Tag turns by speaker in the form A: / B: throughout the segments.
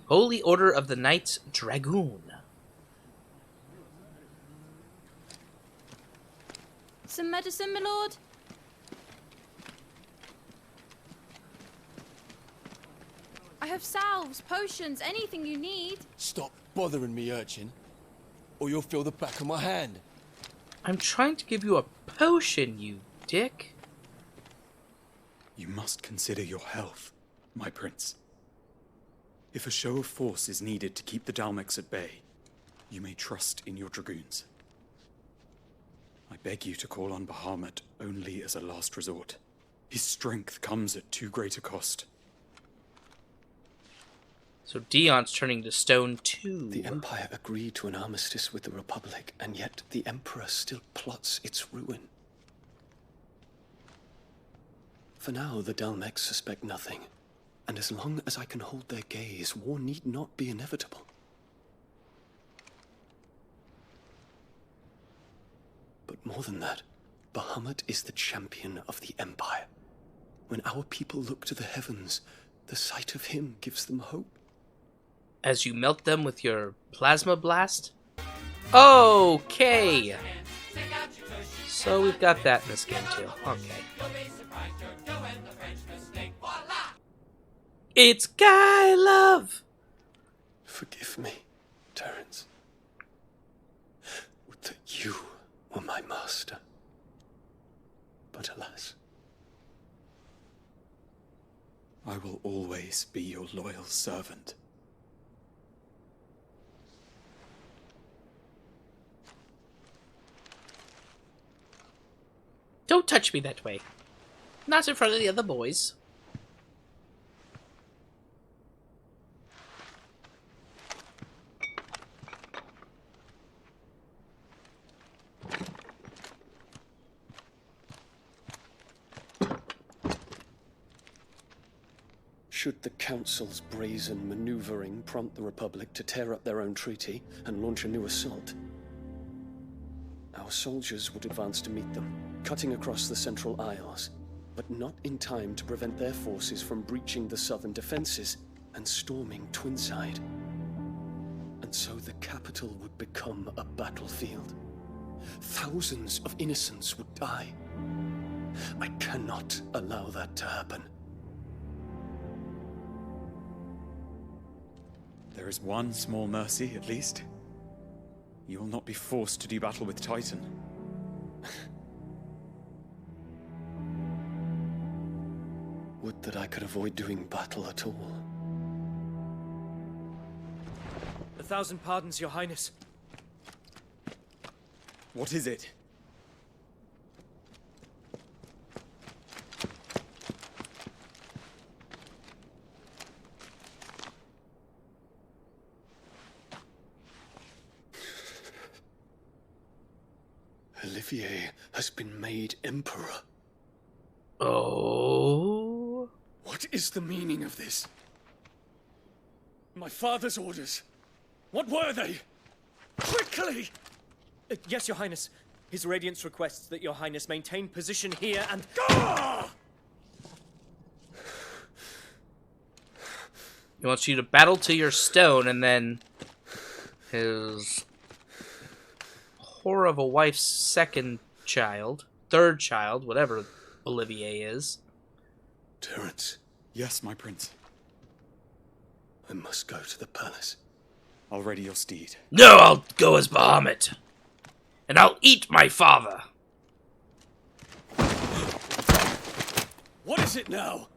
A: Holy Order of the Knights Dragoon.
B: Some medicine, my lord? I have salves, potions, anything you need.
C: Stop bothering me, urchin, or you'll feel the back of my hand.
A: I'm trying to give you a potion, you dick.
D: You must consider your health, my prince. If a show of force is needed to keep the Dalmex at bay, you may trust in your dragoons. I beg you to call on Bahamut only as a last resort. His strength comes at too great a cost.
A: So Dion's turning to stone too.
E: The Empire agreed to an armistice with the Republic, and yet the Emperor still plots its ruin. For now, the Dalmex suspect nothing, and as long as I can hold their gaze, war need not be inevitable. But more than that, Bahamut is the champion of the Empire. When our people look to the heavens, the sight of him gives them hope.
A: As you melt them with your plasma blast? Okay! So we've got that in this game too. Okay. It's Guy Love!
E: Forgive me, Terence. Would that you were my master. But alas.
D: I will always be your loyal servant.
A: Don't touch me that way. Not in front of the other boys.
E: Should the Council's brazen maneuvering prompt the Republic to tear up their own treaty and launch a new assault, our soldiers would advance to meet them, cutting across the Central Isles, but not in time to prevent their forces from breaching the southern defenses and storming Twinside. And so the capital would become a battlefield. Thousands of innocents would die. I cannot allow that to happen.
D: There is one small mercy, at least. You will not be forced to do battle with Titan.
E: Would that I could avoid doing battle at all.
F: 1,000 pardons, Your Highness.
D: What is it?
E: Olivier has been made Emperor.
A: Oh?
E: What is the meaning of this? My father's orders. What were they? Quickly!
F: Yes, Your Highness. His Radiance requests that Your Highness maintain position here and...
A: He wants you to battle to your stone, and then his whore of a wife's second child, third child, whatever Olivier is.
E: Terence,
D: Yes, my prince.
E: I must go to the palace.
D: I'll ready your steed.
A: No, I'll go as Bahamut. And I'll eat my father.
E: What is it now?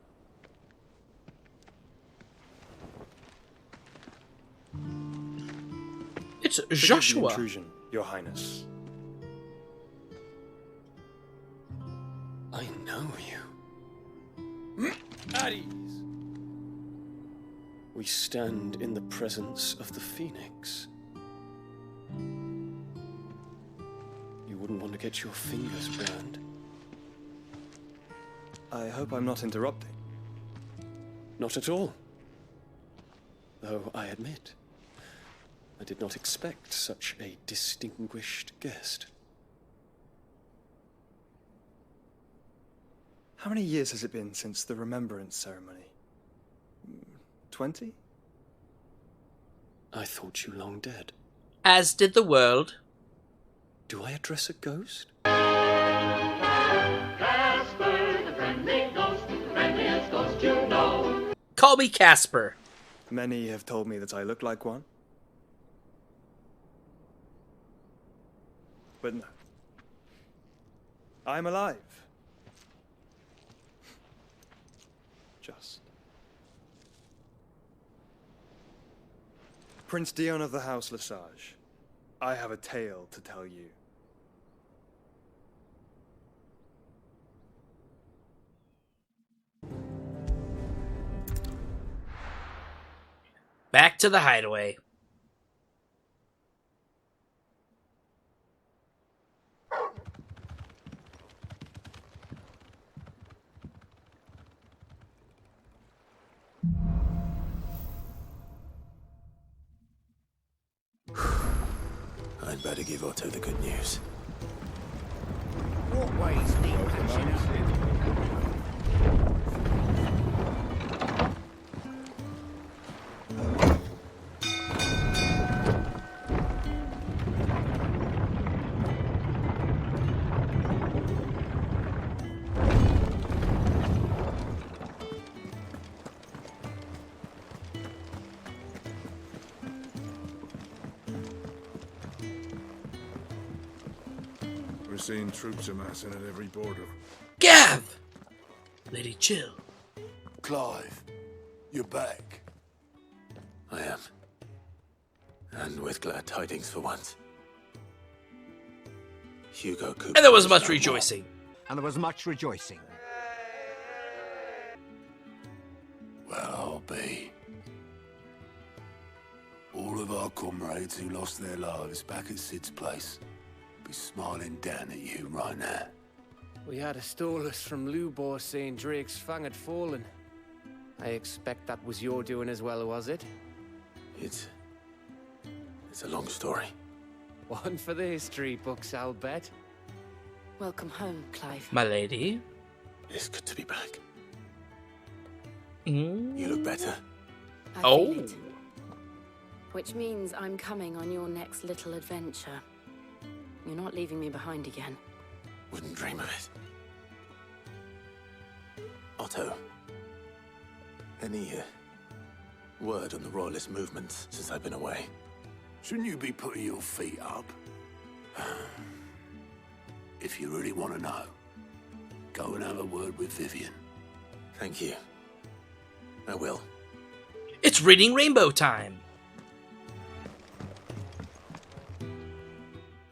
A: It's
G: Forgive the
A: Joshua.
G: intrusion, Your Highness.
E: I know you.
C: At ease.
E: We stand in the presence of the Phoenix. You wouldn't want to get your fingers burned.
G: I hope I'm not interrupting.
E: Not at all. Though I admit, I did not expect such a distinguished guest.
G: How many years has it been since the Remembrance ceremony? 20?
E: I thought you long dead.
A: As did the world.
E: Do I address a ghost?
H: Casper, the friendly ghost, the friendliest ghost you know.
A: Call me Casper.
G: Many have told me that I look like one. But no. I'm alive. Just. Prince Dion of the House Lesage, I have a tale to tell you.
A: Back to the hideaway.
C: I'd better give Otto the good news.
I: What ways need patching up?
J: We're seeing troops amassing at every border.
A: Gav! Lady Jill.
C: Clive, you're back. I am. And with glad tidings for once. Hugo Cooper.
A: And there was much rejoicing.
I: And there was much rejoicing.
C: Well, I'll be. All of our comrades who lost their lives back at Sid's place be smiling down at you right now.
F: We had a stolus from Lubor saying Drake's fang had fallen. I expect that was your doing as well, was it?
C: It's a long story.
F: One for the history books, I'll bet.
B: Welcome home, Clive.
A: My lady.
C: It's good to be back.
A: Mm.
C: You look better.
B: I
A: Oh.
B: feel it. Which means I'm coming on your next little adventure. You're not leaving me behind again.
C: Wouldn't dream of it. Otto, any word on the Royalist movement since I've been away? Shouldn't you be putting your feet up? If you really want to know, go and have a word with Vivian. Thank you. I will.
A: It's reading Rainbow time.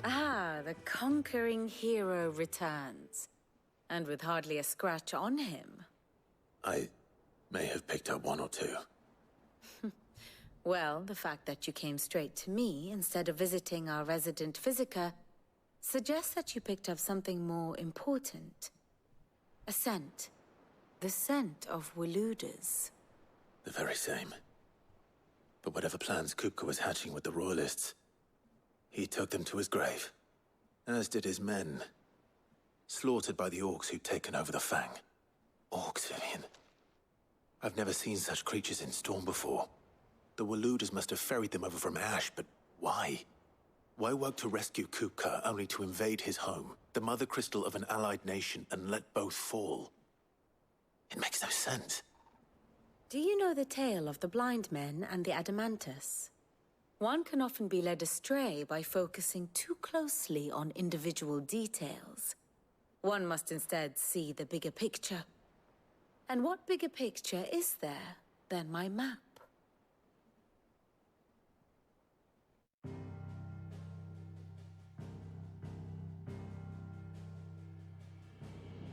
K: Ah, the conquering hero returns. And with hardly a scratch on him.
C: I may have picked up one or two.
K: Well, the fact that you came straight to me instead of visiting our resident physiker suggests that you picked up something more important. A scent. The scent of Waludas.
C: The very same. But whatever plans Kupka was hatching with the Royalists, he took them to his grave. As did his men. Slaughtered by the orcs who'd taken over the Fang. Orcs, Vivian. I've never seen such creatures in Storm before. The Waludas must have ferried them over from Ash, but why? Why work to rescue Kupka only to invade his home, the mother crystal of an allied nation, and let both fall? It makes no sense.
K: Do you know the tale of the blind men and the Adamantus? One can often be led astray by focusing too closely on individual details. One must instead see the bigger picture. And what bigger picture is there than my map?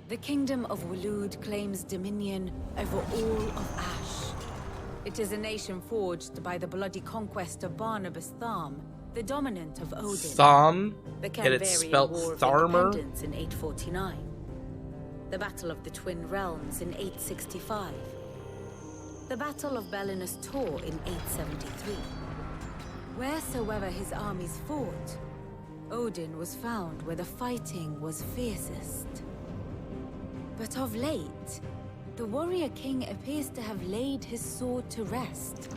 K: The Kingdom of Waloed claims dominion over all of Ash. It is a nation forged by the bloody conquest of Barnabas Tharm, the dominant of Odin.
A: Thom?
K: The
A: Yet it's
K: Canvarian
A: spelt
K: War of
A: Tharmer?
K: Independence in 849. The Battle of the Twin Realms in 865. The Battle of Belinus Tor in 873. Wheresoever his armies fought, Odin was found where the fighting was fiercest. But of late, the warrior king appears to have laid his sword to rest.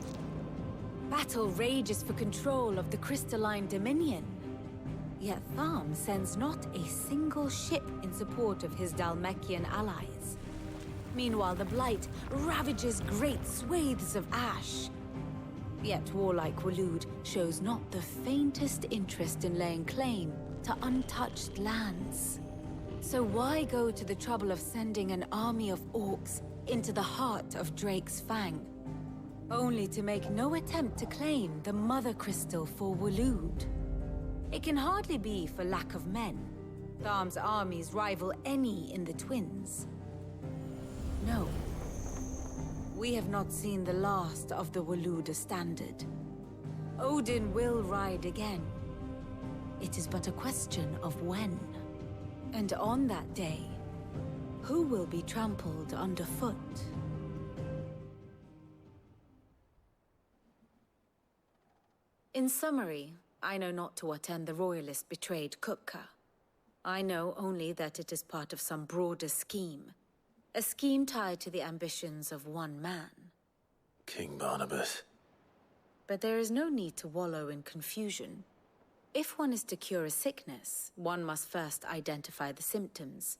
K: Battle rages for control of the Crystalline Dominion. Yet Tharm sends not a single ship in support of his Dhalmekian allies. Meanwhile, the Blight ravages great swathes of ash. Yet warlike Waloed shows not the faintest interest in laying claim to untouched lands. So why go to the trouble of sending an army of orcs into the heart of Drake's Fang, only to make no attempt to claim the Mother Crystal for Waloed? It can hardly be for lack of men. Tharm's armies rival any in the Twins. No. We have not seen the last of the Waloed Standard. Odin will ride again. It is but a question of when. And on that day, who will be trampled underfoot? In summary, I know not to what end the Royalist betrayed Kupka. I know only that it is part of some broader scheme. A scheme tied to the ambitions of one man.
C: King Barnabas.
K: But there is no need to wallow in confusion. If one is to cure a sickness, one must first identify the symptoms.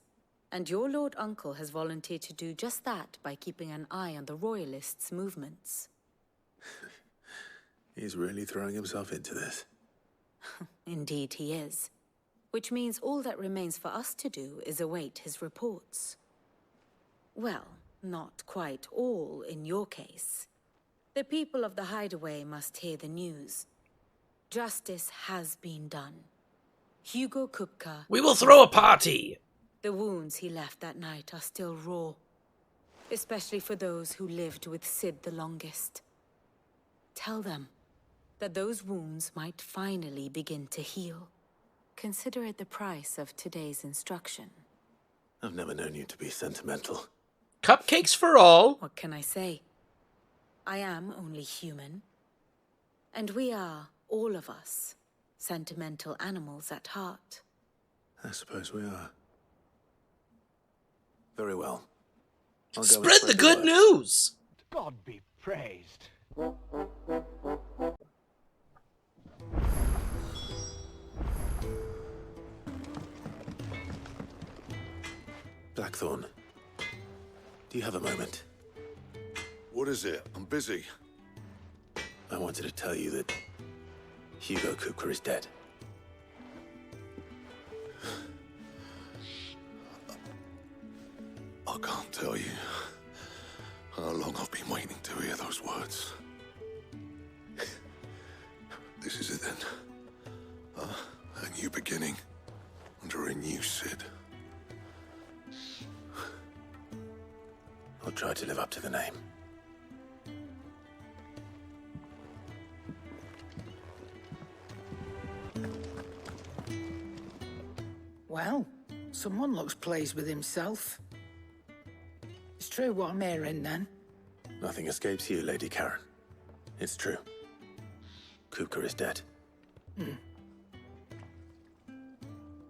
K: And your Lord Uncle has volunteered to do just that by keeping an eye on the Royalists' movements.
C: He's really throwing himself into this.
K: Indeed he is. Which means all that remains for us to do is await his reports. Well, not quite all in your case. The people of the Hideaway must hear the news. Justice has been done. Hugo Kupka...
A: We will throw a party!
K: The wounds he left that night are still raw. Especially for those who lived with Sid the longest. Tell them that those wounds might finally begin to heal. Consider it the price of today's instruction.
C: I've never known you to be sentimental.
A: Cupcakes for all!
K: What can I say? I am only human. And we are, all of us, sentimental animals at heart.
C: I suppose we are. Very well. I'll go
A: Spread the good news!
I: God be praised.
C: Blackthorn, do you have a moment?
J: What is it? I'm busy.
C: I wanted to tell you that Hugo Kupka is dead.
J: I can't tell you how long I've been waiting to hear those words. This is it then. A new beginning under a new Sid.
C: I'll try to live up to the name.
L: Well, someone looks pleased with himself. It's true what I'm hearing, then.
C: Nothing escapes you, Lady Karen. It's true. Kupka is dead.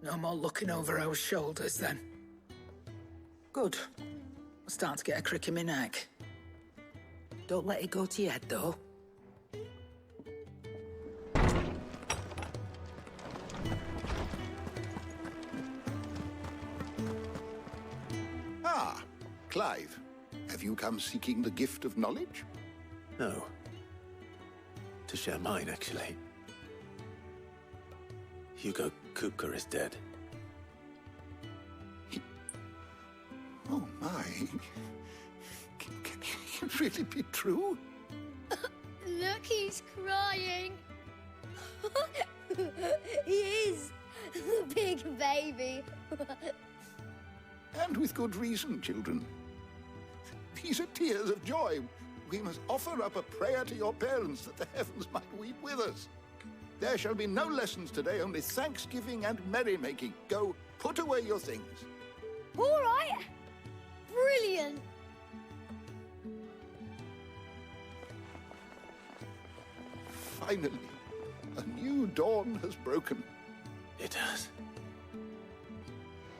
L: No more looking over our shoulders, then. Good. I'm starting to get a crick in my neck. Don't let it go to your head, though.
M: Ah, Clive. Have you come seeking the gift of knowledge?
C: No. To share mine, actually. Hugo Kupka is dead.
M: Oh, my. Can it really be true?
N: Look, he's crying. He is. The big baby.
M: And with good reason, children. These are tears of joy. We must offer up a prayer to your parents that the heavens might weep with us. There shall be no lessons today, only thanksgiving and merrymaking. Go, put away your things.
N: All right. Brilliant.
M: Finally, a new dawn has broken.
C: It has.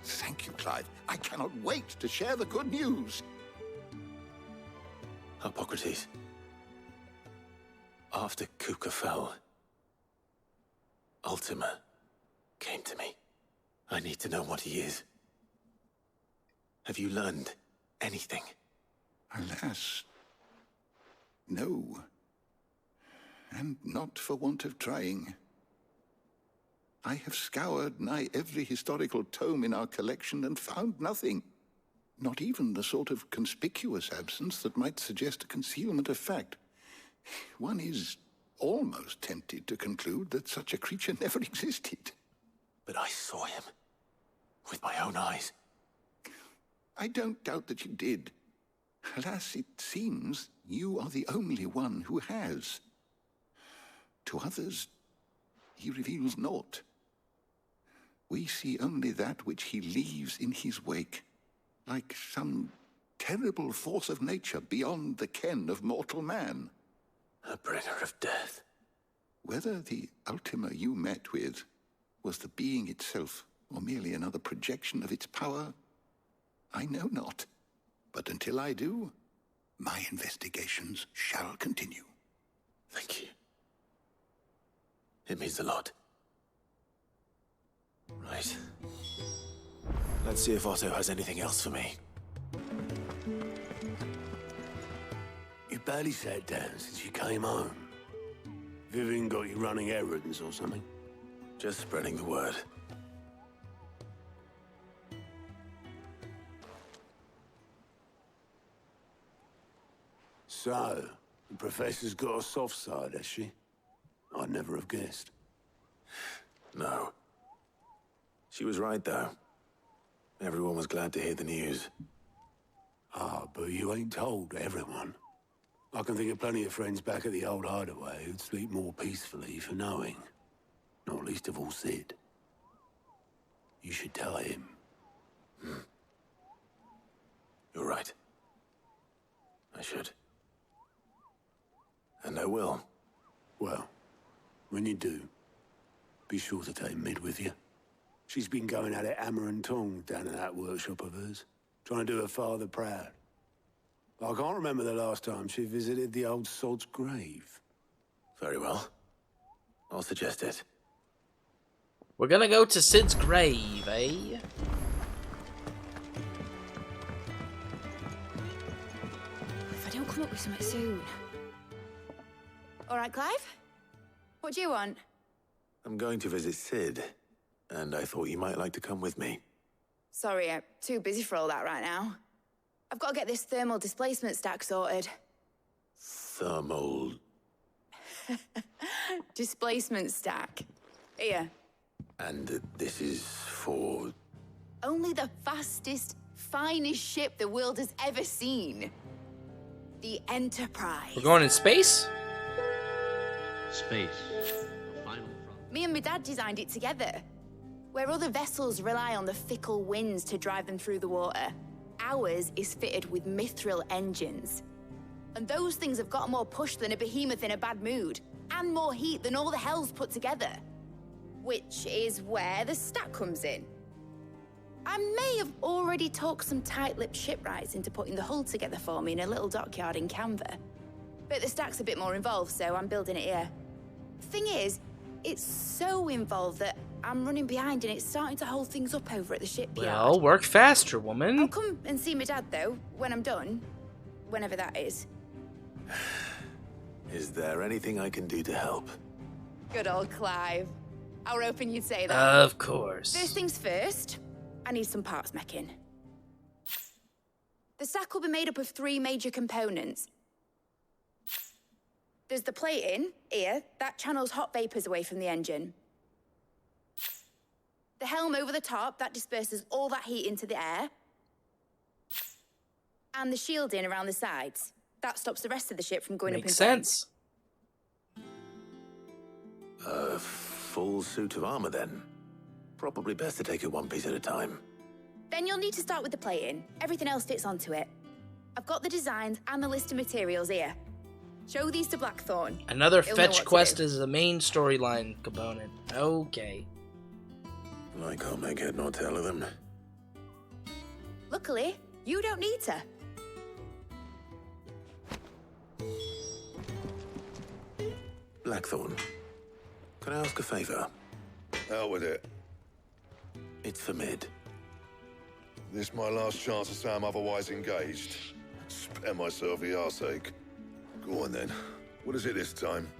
M: Thank you, Clive. I cannot wait to share the good news.
C: Hippocrates. After Kuka fell, Ultima came to me. I need to know what he is. Have you learned anything?
M: Alas, no. And not for want of trying. I have scoured nigh every historical tome in our collection and found nothing. Not even the sort of conspicuous absence that might suggest a concealment of fact. One is almost tempted to conclude that such a creature never existed.
C: But I saw him with my own eyes.
M: I don't doubt that you did. Alas, it seems you are the only one who has. To others, he reveals naught. We see only that which he leaves in his wake, like some terrible force of nature beyond the ken of mortal man.
C: A bringer of death.
M: Whether the Ultima you met with was the being itself, or merely another projection of its power, I know not. But until I do, my investigations shall continue.
C: Thank you. It means a lot. Right. Let's see if Otto has anything else for me.
O: You barely sat down since you came home. Vivian got you running errands or something?
C: Just spreading the word.
O: So, the Professor's got a soft side, has she? I'd never have guessed.
C: No. She was right, though. Everyone was glad to hear the news.
O: Ah, but you ain't told everyone. I can think of plenty of friends back at the old hideaway who'd sleep more peacefully for knowing. Not least of all Sid. You should tell him.
C: You're right. I should. And I will.
O: Well, when you do, be sure to take Mid with you. She's been going at it hammer and tongs down in that workshop of hers, trying to do her father proud. I can't remember the last time she visited the old sod's grave.
C: Very well. I'll suggest it.
A: We're gonna go to Sid's grave, eh?
B: If I don't come up with something soon. All right, Clive? What do you want?
C: I'm going to visit Sid, and I thought you might like to come with me.
B: Sorry, I'm too busy for all that right now. I've got to get this thermal displacement stack sorted.
C: Thermal...
B: Displacement stack. Here.
C: And this is for...
B: Only the fastest, finest ship the world has ever seen. The Enterprise.
A: We're going in space?
P: Space. The final front.
B: Me and my dad designed it together. Where other vessels rely on the fickle winds to drive them through the water, ours is fitted with mithril engines. And those things have got more push than a behemoth in a bad mood, and more heat than all the hells put together. Which is where the stack comes in. I may have already talked some tight-lipped shipwrights into putting the hull together for me in a little dockyard in Canva. But the stack's a bit more involved, so I'm building it here. Thing is, it's so involved that I'm running behind and it's starting to hold things up over at the shipyard.
A: Well, work faster, woman.
B: I'll come and see my dad, though, when I'm done. Whenever that is.
C: Is there anything I can do to help?
B: Good old Clive. I were hoping you'd say that.
A: Of course.
B: First things first, I need some parts meching. The stack will be made up of 3 major components. There's the plating, here, that channels hot vapors away from the engine. The helm over the top, that disperses all that heat into the air. And the shielding around the sides. That stops the rest of the ship from going
A: Makes
B: up in
A: sense.
C: A full suit of armor, then. Probably best to take it one piece at a time.
B: Then you'll need to start with the plating. Everything else fits onto it. I've got the designs and the list of materials here. Show these to Blackthorn.
A: Another
B: He'll know
A: fetch
B: what to
A: quest
B: do.
A: is the main storyline component. Okay.
C: I can't make head nor tail of them.
B: Luckily, you don't need to.
C: Blackthorn, can I ask a favor?
J: Out with it.
C: It's for Mid.
J: This my last chance to say I'm otherwise engaged. Spare myself the arseache. Go on then. What is it this time?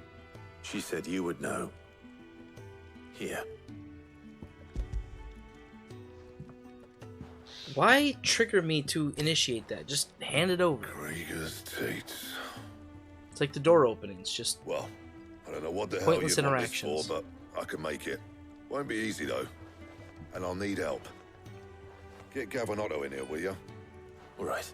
C: She said you would know. Here.
A: Why trigger me to initiate that? Just hand it over.
J: Krieger's Tates.
A: It's like the door openings, just
J: Well, I don't know what the
A: pointless
J: hell you want this
A: interactions.
J: for, but I can make it. Won't be easy though. And I'll need help. Get Gavin-Otto in here, will you?
C: All right.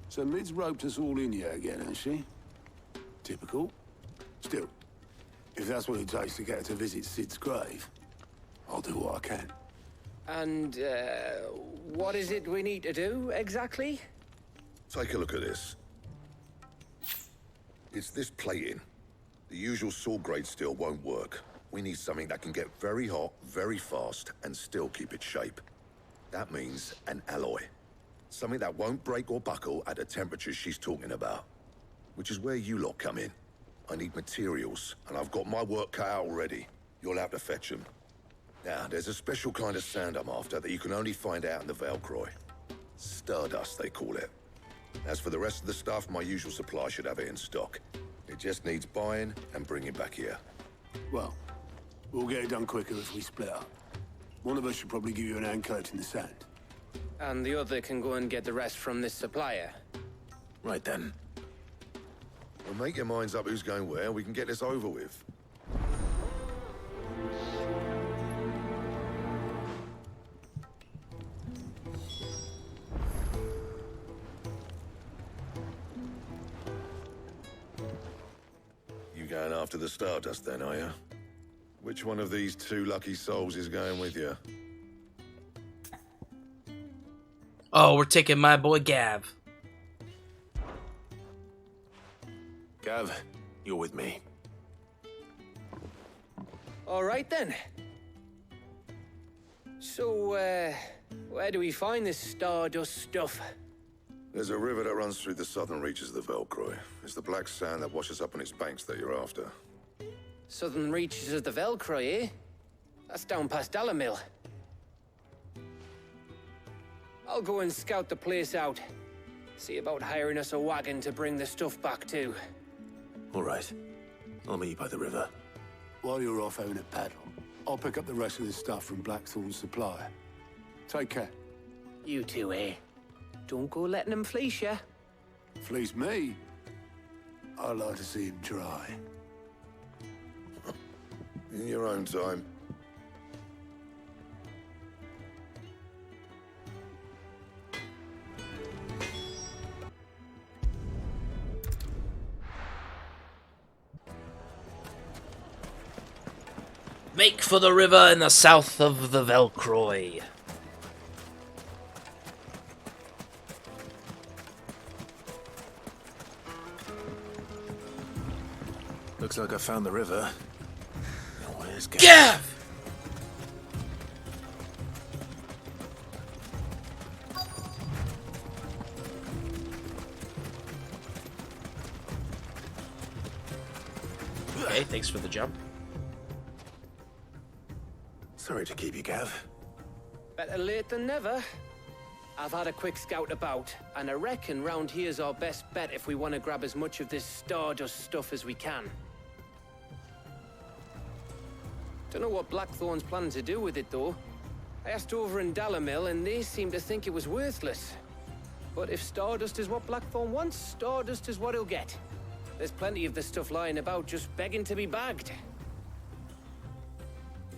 O: So Mid's roped us all in here again, has she? Typical. Still, if that's what it takes to get her to visit Sid's grave, I'll do what I can.
F: And, what is it we need to do, exactly?
J: Take a look at this. It's this plating. The usual sword grade steel won't work. We need something that can get very hot, very fast, and still keep its shape. That means an alloy. Something that won't break or buckle at the temperatures she's talking about. Which is where you lot come in. I need materials, and I've got my work cut out already. You'll have to fetch them. Now, there's a special kind of sand I'm after that you can only find out in the Velcroy. Stardust, they call it. As for the rest of the stuff, my usual supply should have it in stock. It just needs buying and bringing back here.
O: Well, we'll get it done quicker if we split up. One of us should probably give you an hand coat in the sand.
F: And the other can go and get the rest from this supplier.
C: Right then.
J: Well, make your minds up who's going where, we can get this over with. You going after the Stardust then, are you? Which one of these two lucky souls is going with you?
A: Oh, we're taking my boy Gav.
C: Gav, you're with me.
F: All right, then. So, where do we find this Stardust stuff?
J: There's a river that runs through the southern reaches of the Velcroy. It's the black sand that washes up on its banks that you're after.
F: Southern reaches of the Velcroy, eh? That's down past Dalamil. I'll go and scout the place out. See about hiring us a wagon to bring the stuff back to.
C: All right. I'll meet you by the river.
O: While you're off having a paddle, I'll pick up the rest of the stuff from Blackthorn's supplier. Take care.
F: You two, eh? Don't go letting him fleece ya.
O: Fleece me? I'd like to see him try.
J: In your own time.
A: Make for the river in the south of the Velcroy.
C: Looks like I found the river. Now where's Gav?
A: Gav! Okay, thanks for the jump.
C: Sorry to keep you, Gav.
F: Better late than never. I've had a quick scout about, and I reckon round here's our best bet if we want to grab as much of this Stardust stuff as we can. Don't know what Blackthorn's planning to do with it, though. I asked over in Dalamil, and they seem to think it was worthless. But if Stardust is what Blackthorn wants, Stardust is what he'll get. There's plenty of this stuff lying about, just begging to be bagged.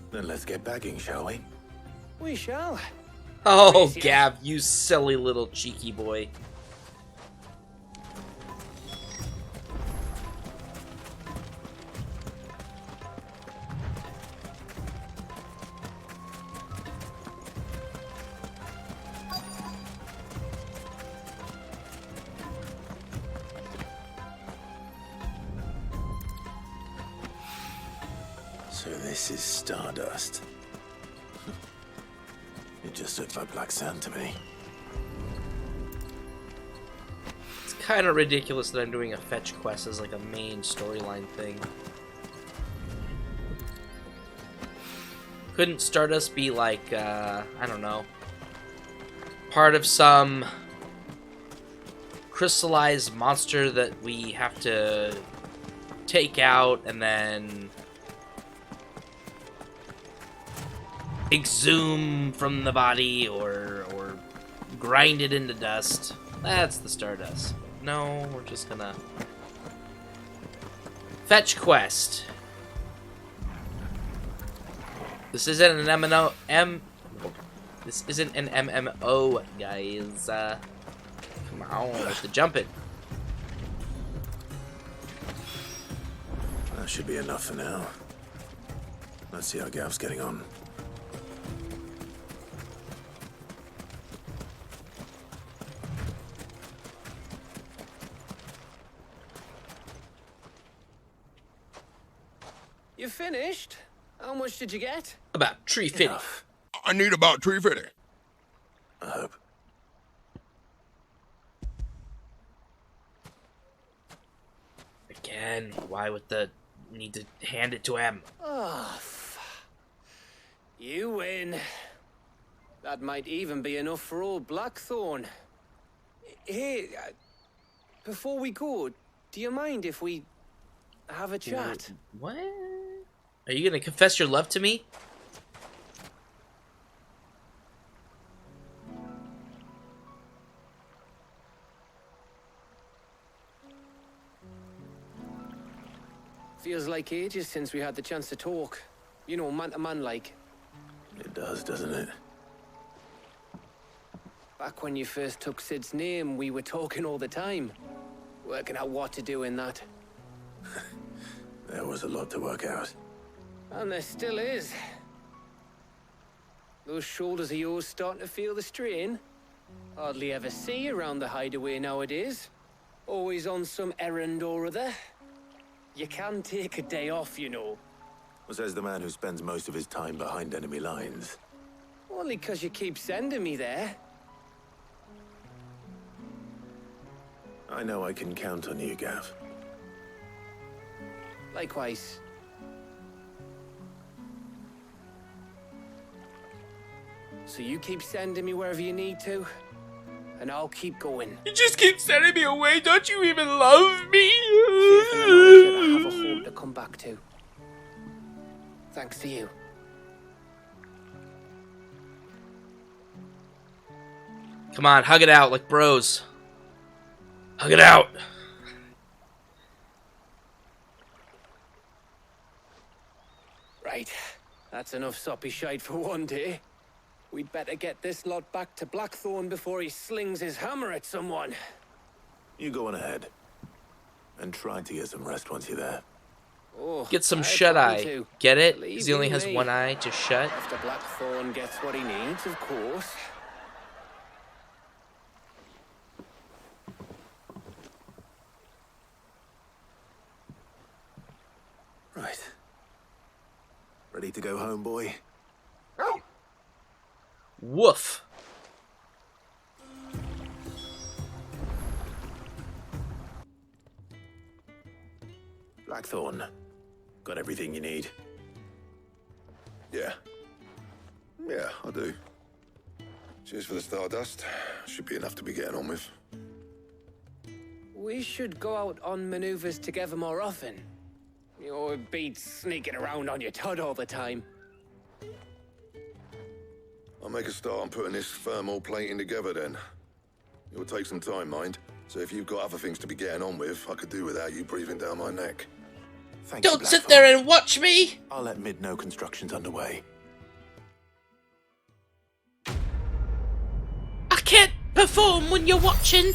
C: Then let's get bagging, shall we?
F: We shall.
A: Oh, Gav, you silly little cheeky boy.
C: So this is Stardust. It just looks like black sand to me.
A: It's kind of ridiculous that I'm doing a fetch quest as like a main storyline thing. Couldn't Stardust be like, I don't know, part of some crystallized monster that we have to take out and then exhume from the body or grind it into dust? That's the Stardust. No, we're just gonna fetch quest. This isn't an MMO. This isn't an MMO, guys. Come on, I have to jump it.
C: That should be enough for now. Let's see how Gav's getting on.
F: You finished? How much did you get?
A: About $350.
Q: I need about $350.
C: I hope.
A: Again, why would the need to hand it to him?
F: Oh, you win. That might even be enough for old Blackthorn. Hey, before we go, do you mind if we have a chat?
A: What? Are you gonna confess your love to me?
F: Feels like ages since we had the chance to talk. You know, man to man like.
C: It does, doesn't it?
F: Back when you first took Sid's name, we were talking all the time. Working out what to do in that.
C: There was a lot to work out.
F: And there still is. Those shoulders of yours starting to feel the strain. Hardly ever see you around the hideaway nowadays. Always on some errand or other. You can take a day off, you know.
C: Says the man who spends most of his time behind enemy lines.
F: Only 'cause you keep sending me there.
C: I know I can count on you, Gav.
F: Likewise. So you keep sending me wherever you need to, and I'll keep going.
A: You just keep sending me away. Don't you even love me?
F: Safe in the knowledge that I have a home to come back to. Thanks to you.
A: Come on, hug it out like bros. Hug it out.
F: Right. That's enough soppy shite for one day. We'd better get this lot back to Blackthorn before he slings his hammer at someone.
C: You go on ahead. And try to get some rest once you're there.
F: Oh,
A: Get some shut-eye. Get it? Because he only has
F: me.
A: one eye to shut.
F: After Blackthorn gets what he needs, of course.
C: Right. Ready to go home, boy?
A: Woof.
C: Blackthorn. Got everything you need?
J: Yeah. Yeah, I do. Cheers for the Stardust. Should be enough to be getting on with.
F: We should go out on maneuvers together more often. You know, it beats sneaking around on your Todd all the time.
J: I'll make a start on putting this thermal plating together then. It will take some time, mind. So if you've got other things to be getting on with, I could do without you breathing down my neck.
A: Don't sit there and watch me!
C: I'll let Mid know construction's underway.
A: I can't perform when you're watching!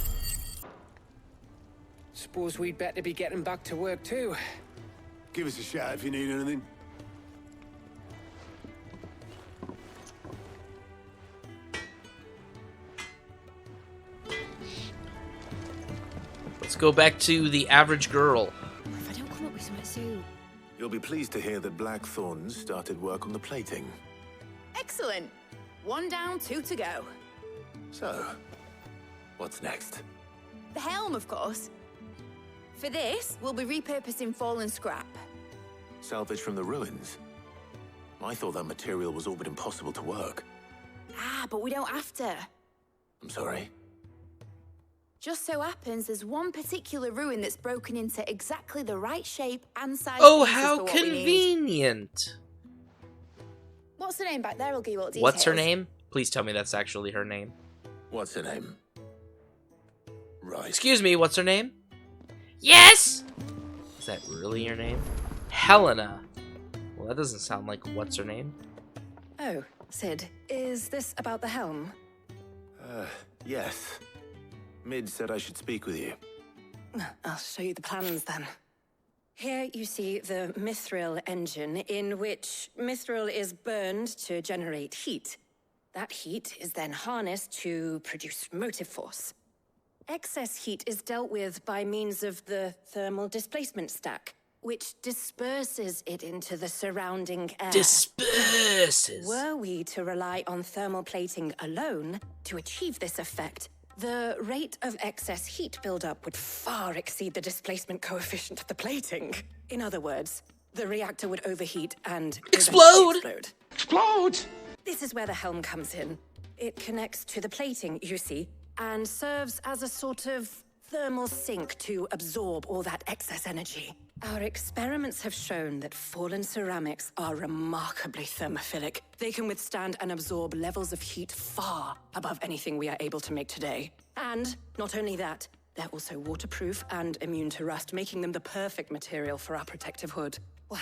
F: Suppose we'd better be getting back to work too.
O: Give us a shout if you need anything.
A: Let's go back to the average girl.
B: If I don't come up with something soon.
C: You'll be pleased to hear that Blackthorn started work on the plating.
B: Excellent. 1 down, 2 to go.
C: So, what's next?
B: The helm, of course. For this, we'll be repurposing fallen scrap.
C: Salvage from the ruins? I thought that material was all but impossible to work.
B: Ah, but we don't have to.
C: I'm sorry.
B: Just so happens there's one particular ruin that's broken into exactly the right shape and size.
A: Oh,
B: pieces
A: how
B: for what we need.
A: convenient!
B: What's her name back there? I'll give you all the details.
A: What's her name? Please tell me that's actually her name.
C: What's her name? Right.
A: Excuse me, what's her name? Yes! Is that really your name? Helena. Well, that doesn't sound like what's her name.
R: Oh, Sid, is this about the helm?
C: Yes. Mid said I should speak with you.
R: I'll show you the plans then. Here you see the mithril engine, in which mithril is burned to generate heat. That heat is then harnessed to produce motive force. Excess heat is dealt with by means of the thermal displacement stack, which disperses it into the surrounding air.
A: Disperses!
R: Were we to rely on thermal plating alone to achieve this effect, the rate of excess heat buildup would far exceed the displacement coefficient of the plating. In other words, the reactor would overheat and
A: explode!
R: Explode! This is where the helm comes in. It connects to the plating, you see, and serves as a sort of thermal sink to absorb all that excess energy. Our experiments have shown that fallen ceramics are remarkably thermophilic. They can withstand and absorb levels of heat far above anything we are able to make today. And not only that, they're also waterproof and immune to rust, making them the perfect material for our protective hood. Why,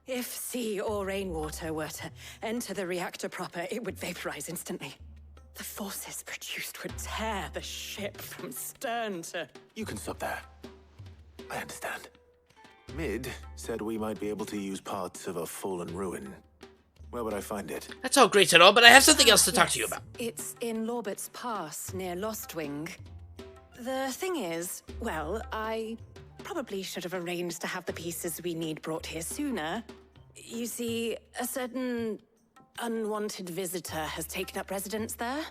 R: if sea or rainwater were to enter the reactor proper, it would vaporize instantly. The forces produced would tear the ship from stern to...
C: You can stop there. I understand. Mid said we might be able to use parts of a fallen ruin. Where would I find it?
A: That's all great and all, but I have something else to talk to you about.
R: It's in Lorbert's Pass, near Lostwing. The thing is, well, I probably should have arranged to have the pieces we need brought here sooner. You see, a certain unwanted visitor has taken up residence there.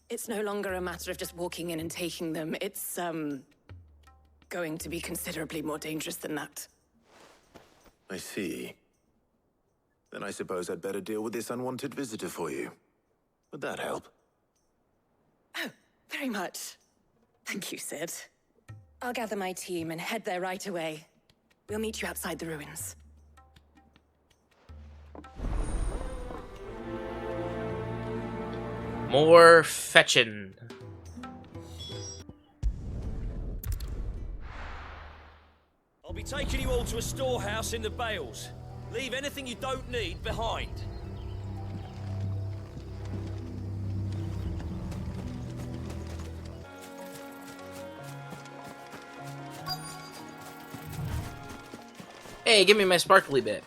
R: It's no longer a matter of just walking in and taking them. It's, going to be considerably more dangerous than that.
C: I see. Then I suppose I'd better deal with this unwanted visitor for you. Would that help?
R: Oh, very much. Thank you, Sid. I'll gather my team and head there right away. We'll meet you outside the ruins.
A: More fetchin'.
S: I'll be taking you all to a storehouse in the Bales. Leave anything you don't need behind.
A: Hey, give me my sparkly bit.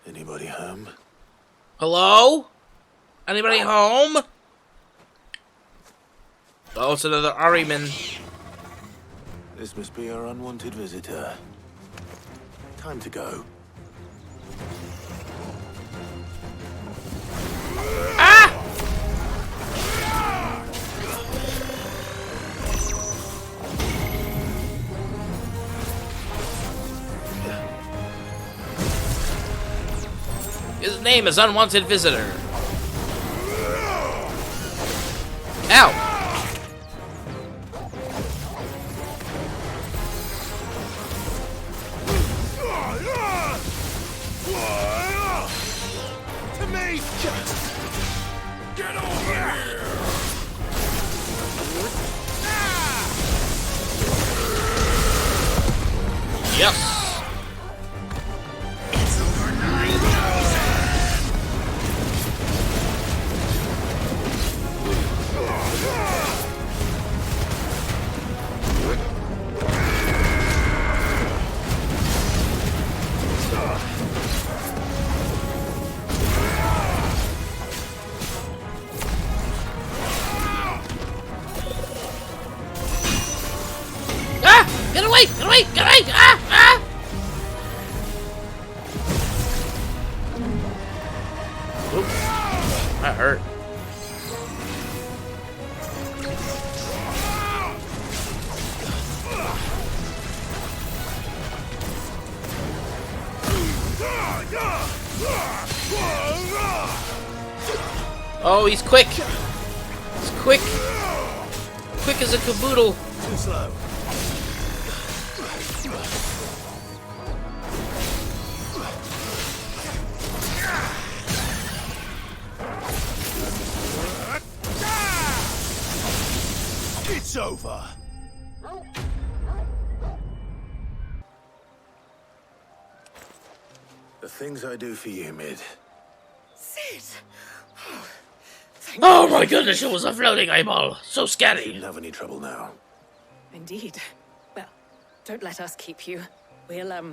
C: Anybody home?
A: Hello? Anybody home? Oh, it's another Ariman.
C: This must be our unwanted visitor. Time to go.
A: Ah! His name is Unwanted Visitor. Ow!
Q: To me! Get over here!
A: Yes! Get away! Get away! Get away! Ah! Ah! That hurt. Oh, he's quick. He's quick. Quick as a caboodle.
C: Too slow. It's over. The things I do for you, Mid.
R: Sid!
A: Oh my goodness, it was a floating eyeball. So scary.
C: Shouldn't have any trouble now.
R: Indeed. Well, don't let us keep you. We'll,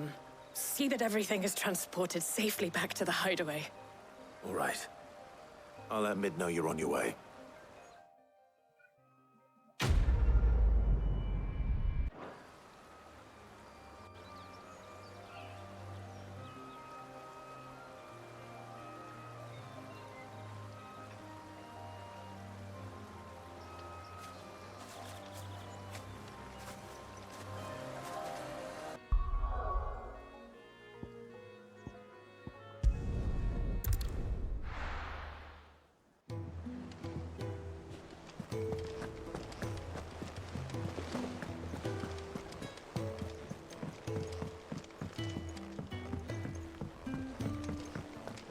R: see that everything is transported safely back to the hideaway.
C: All right. I'll let Mid know you're on your way.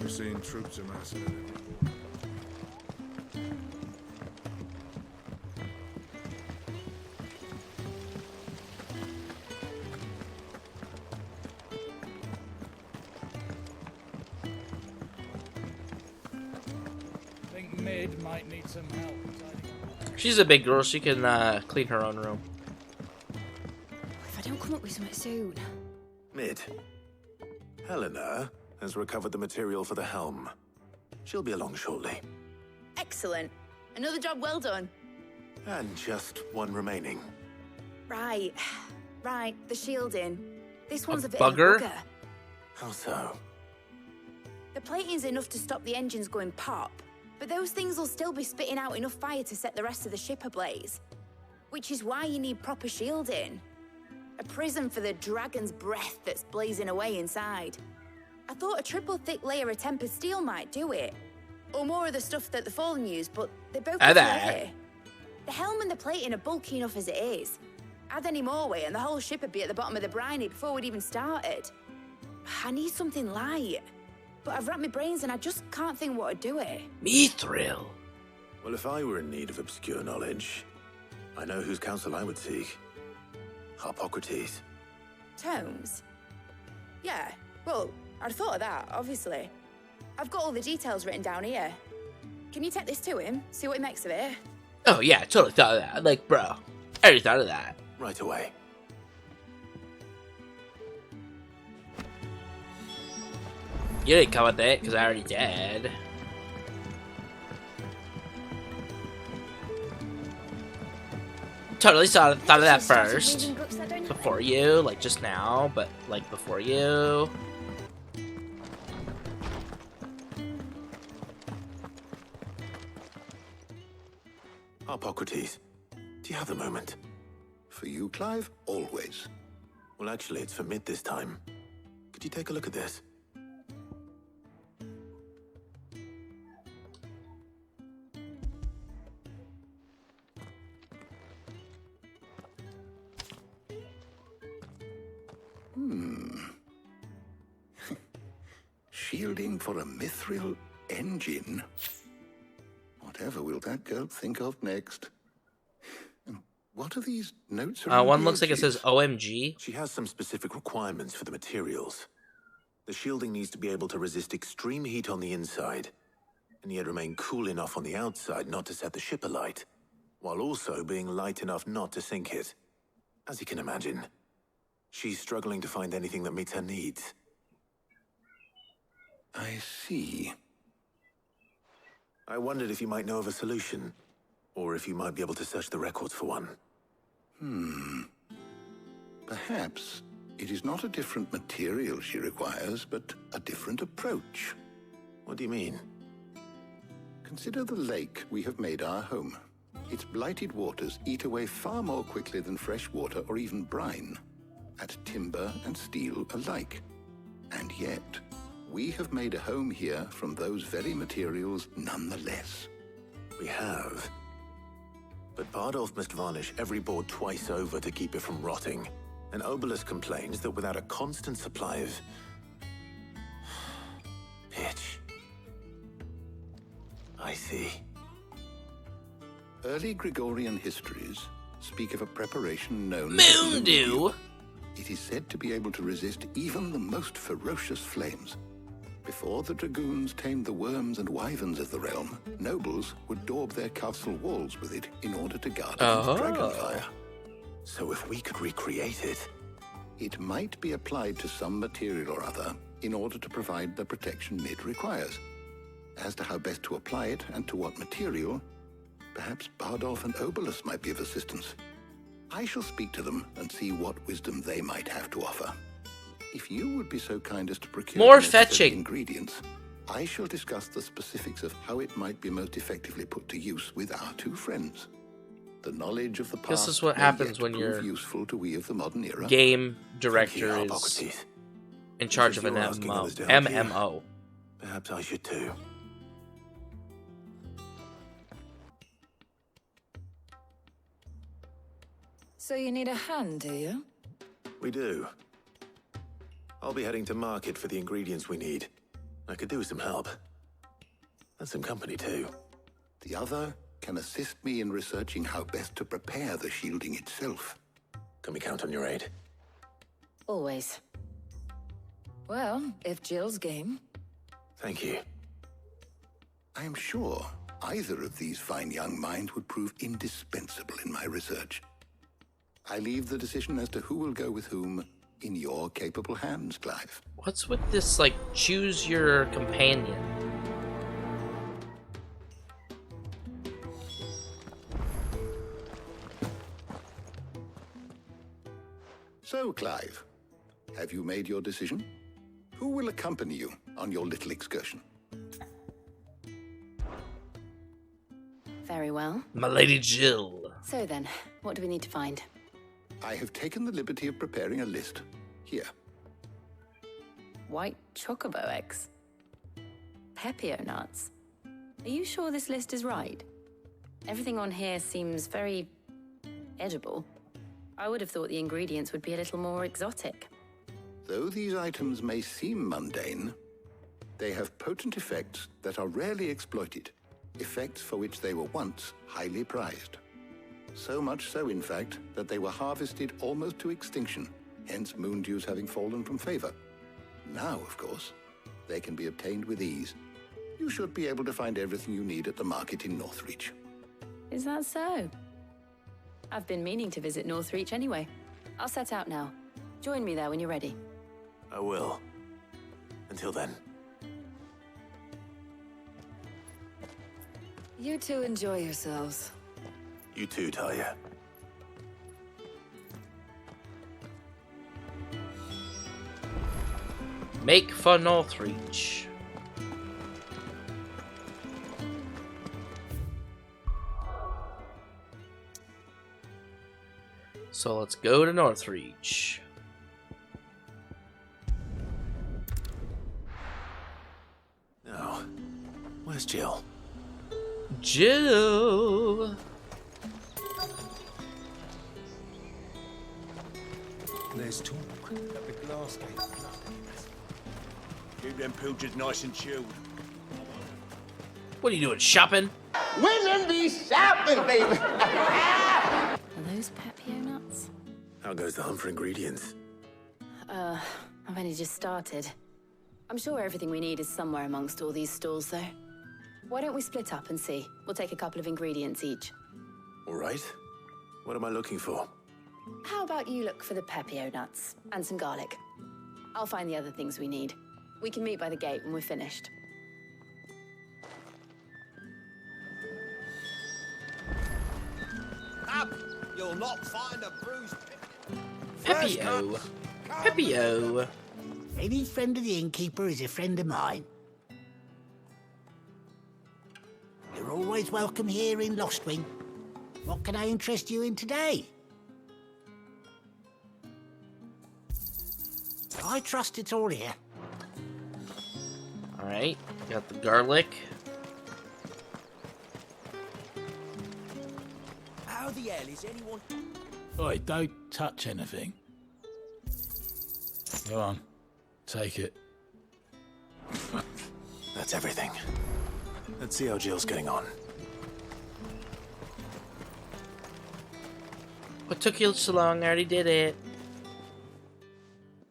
G: We're seeing troops amassing.
I: I think Mid might need some help.
A: She's a big girl. She can clean her own room.
B: If I don't come up with something soon.
C: Mid. Helena has recovered the material for the helm. She'll be along shortly.
B: Excellent. Another job well done.
C: And just one remaining.
B: Right. Right, the shielding. This one's a bit
A: bugger?
B: of a bugger.
C: How so?
B: The plating's enough to stop the engines going pop, but those things will still be spitting out enough fire to set the rest of the ship ablaze. Which is why you need proper shielding. A prison for the dragon's breath that's blazing away inside. I thought a triple thick layer of tempered steel might do it. Or more of the stuff that the Fallen use, but they're both pretty heavy. The helm and the plating are bulky enough as it is. Add any more weight and the whole ship would be at the bottom of the briny before we'd even started. I need something light. But I've wrapped my brains and I just can't think what to do it.
A: Mithril.
C: Well, if I were in need of obscure knowledge, I know whose counsel I would seek. Harpocrates.
B: Tomes? Yeah, well, I'd thought of that, obviously. I've got all the details written down here. Can you take this to him? See what he makes of it?
A: Oh yeah, I totally thought of that. Like, bro, I already thought of that.
C: Right away.
A: You didn't come with it, because I already did. Totally thought of that first. Before you, like just now, but like before you.
C: Harpocrates, do you have a moment?
M: For you, Clive? Always.
C: Well, actually, it's for Mid this time. Could you take a look at this?
M: Shielding for a mithril engine? Whatever will that girl think of next? And what are these notes around
A: One
M: the
A: looks like it
M: edges?
A: says OMG.
C: She has some specific requirements for the materials. The shielding needs to be able to resist extreme heat on the inside, and yet remain cool enough on the outside not to set the ship alight, while also being light enough not to sink it. As you can imagine, she's struggling to find anything that meets her needs.
M: I see.
C: I wondered if you might know of a solution, or if you might be able to search the records for one.
M: Perhaps it is not a different material she requires, but a different approach.
C: What do you mean?
M: Consider the lake we have made our home. Its blighted waters eat away far more quickly than fresh water or even brine, at timber and steel alike. And yet, we have made a home here from those very materials nonetheless.
C: We have. But Bardolph must varnish every board twice over to keep it from rotting. And Obelus complains that without a constant supply of pitch. I see.
M: Early Gregorian histories speak of a preparation known
A: Moondew.
M: It is said to be able to resist even the most ferocious flames. Before the dragoons tamed the worms and wyverns of the realm, nobles would daub their castle walls with it in order to guard against dragonfire.
C: So if we could recreate it...
M: It might be applied to some material or other in order to provide the protection Mid requires. As to how best to apply it and to what material, perhaps Bardolph and Obelus might be of assistance. I shall speak to them and see what wisdom they might have to offer. If you would be so kind as to procure
A: more
M: the necessary
A: fetching
M: ingredients, I shall discuss the specifics of how it might be most effectively put to use with our two friends. The knowledge of the past
A: this is what
M: may
A: happens
M: yet
A: when
M: prove
A: your
M: useful to we of the modern era.
A: game director is in charge of an MMO.
C: Perhaps I should too.
T: So you need a hand, do you?
C: We do. I'll be heading to market for the ingredients we need. I could do with some help. And some company too.
M: The other can assist me in researching how best to prepare the shielding itself.
C: Can we count on your aid?
T: Always. Well, if Jill's game.
C: Thank you.
M: I am sure either of these fine young minds would prove indispensable in my research. I leave the decision as to who will go with whom in your capable hands, Clive.
A: What's with this, like, choose your companion?
M: So, Clive, have you made your decision? Who will accompany you on your little excursion?
R: Very well.
A: My Lady Jill.
R: So then, what do we need to find?
M: I have taken the liberty of preparing a list. Here.
R: White chocobo eggs. Pepio nuts. Are you sure this list is right? Everything on here seems very edible. I would have thought the ingredients would be a little more exotic.
M: Though these items may seem mundane, they have potent effects that are rarely exploited, effects for which they were once highly prized. So much so, in fact, that they were harvested almost to extinction, hence moondews having fallen from favor. Now, of course, they can be obtained with ease. You should be able to find everything you need at the market in Northreach.
R: Is that so? I've been meaning to visit Northreach anyway. I'll set out now. Join me there when you're ready.
C: I will. Until then.
T: You two enjoy yourselves.
C: You too, Talia.
A: Make for Northreach. So let's go to Northreach.
C: Now, where's Jill?
A: Jill!
Q: There's talk that the glass gate flooded. Keep them pilgers nice and chilled.
A: What are you doing, shopping?
U: Women be shopping, baby!
R: Are those Pepio nuts?
C: How goes the hunt for ingredients?
R: I've only just started. I'm sure everything we need is somewhere amongst all these stalls, though. Why don't we split up and see? We'll take a couple of ingredients each.
C: All right. What am I looking for?
R: How about you look for the Pepio nuts and some garlic? I'll find the other things we need. We can meet by the gate when we're finished.
Q: Up! You'll not find a bruised
A: Pepio. Pepio.
L: Any friend of the innkeeper is a friend of mine.
D: always welcome here in Lostwing. What can I interest you in today? I trust it's all here.
A: Alright, got the garlic.
Q: How the hell is anyone...
I: Oi, don't touch anything. Go on, take it.
C: That's everything. Let's see how Jill's getting on.
A: What took you so long? I already did it.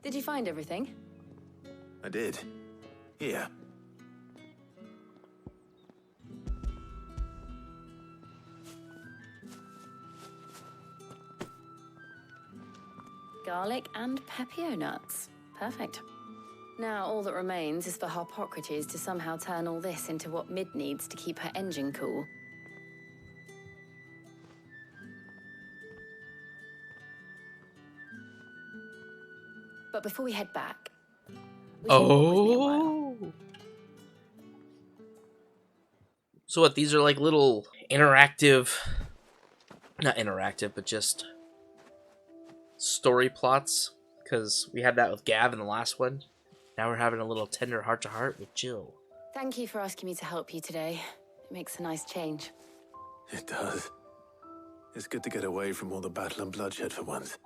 T: Did you find everything?
C: I did. Here.
T: Garlic and pepio nuts. Perfect. Now all that remains is for Harpocrates to somehow turn all this into what Mid needs to keep her engine cool. But before we head back...
A: So what, these are like little interactive... Not interactive, but just... story plots? Because we had that with Gav in the last one. Now we're having a little tender heart-to-heart with Jill.
T: Thank you for asking me to help you today. It makes a nice change.
C: It does. It's good to get away from all the battle and bloodshed for once.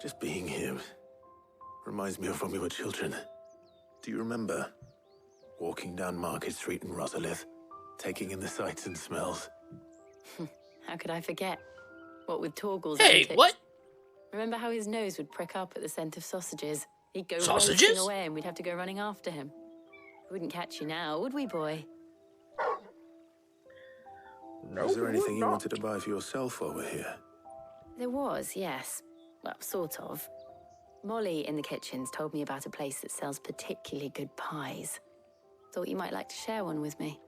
C: Just being here reminds me of when we were children. Do you remember? Walking down Market Street in Rosalith, taking in the sights and smells.
T: How could I forget? What with Torgal's
A: Hey,
T: antics.
A: what?
T: Remember how his nose would prick up at the scent of sausages? He'd go
A: Sausages?
T: racing away and we'd have to go running after him. We wouldn't catch you now, would we, boy?
A: No,
C: Was there anything you wanted to buy for yourself while we're here?
T: There was, yes. Well, sort of. Molly in the kitchens told me about a place that sells particularly good pies. Thought you might like to share one with me.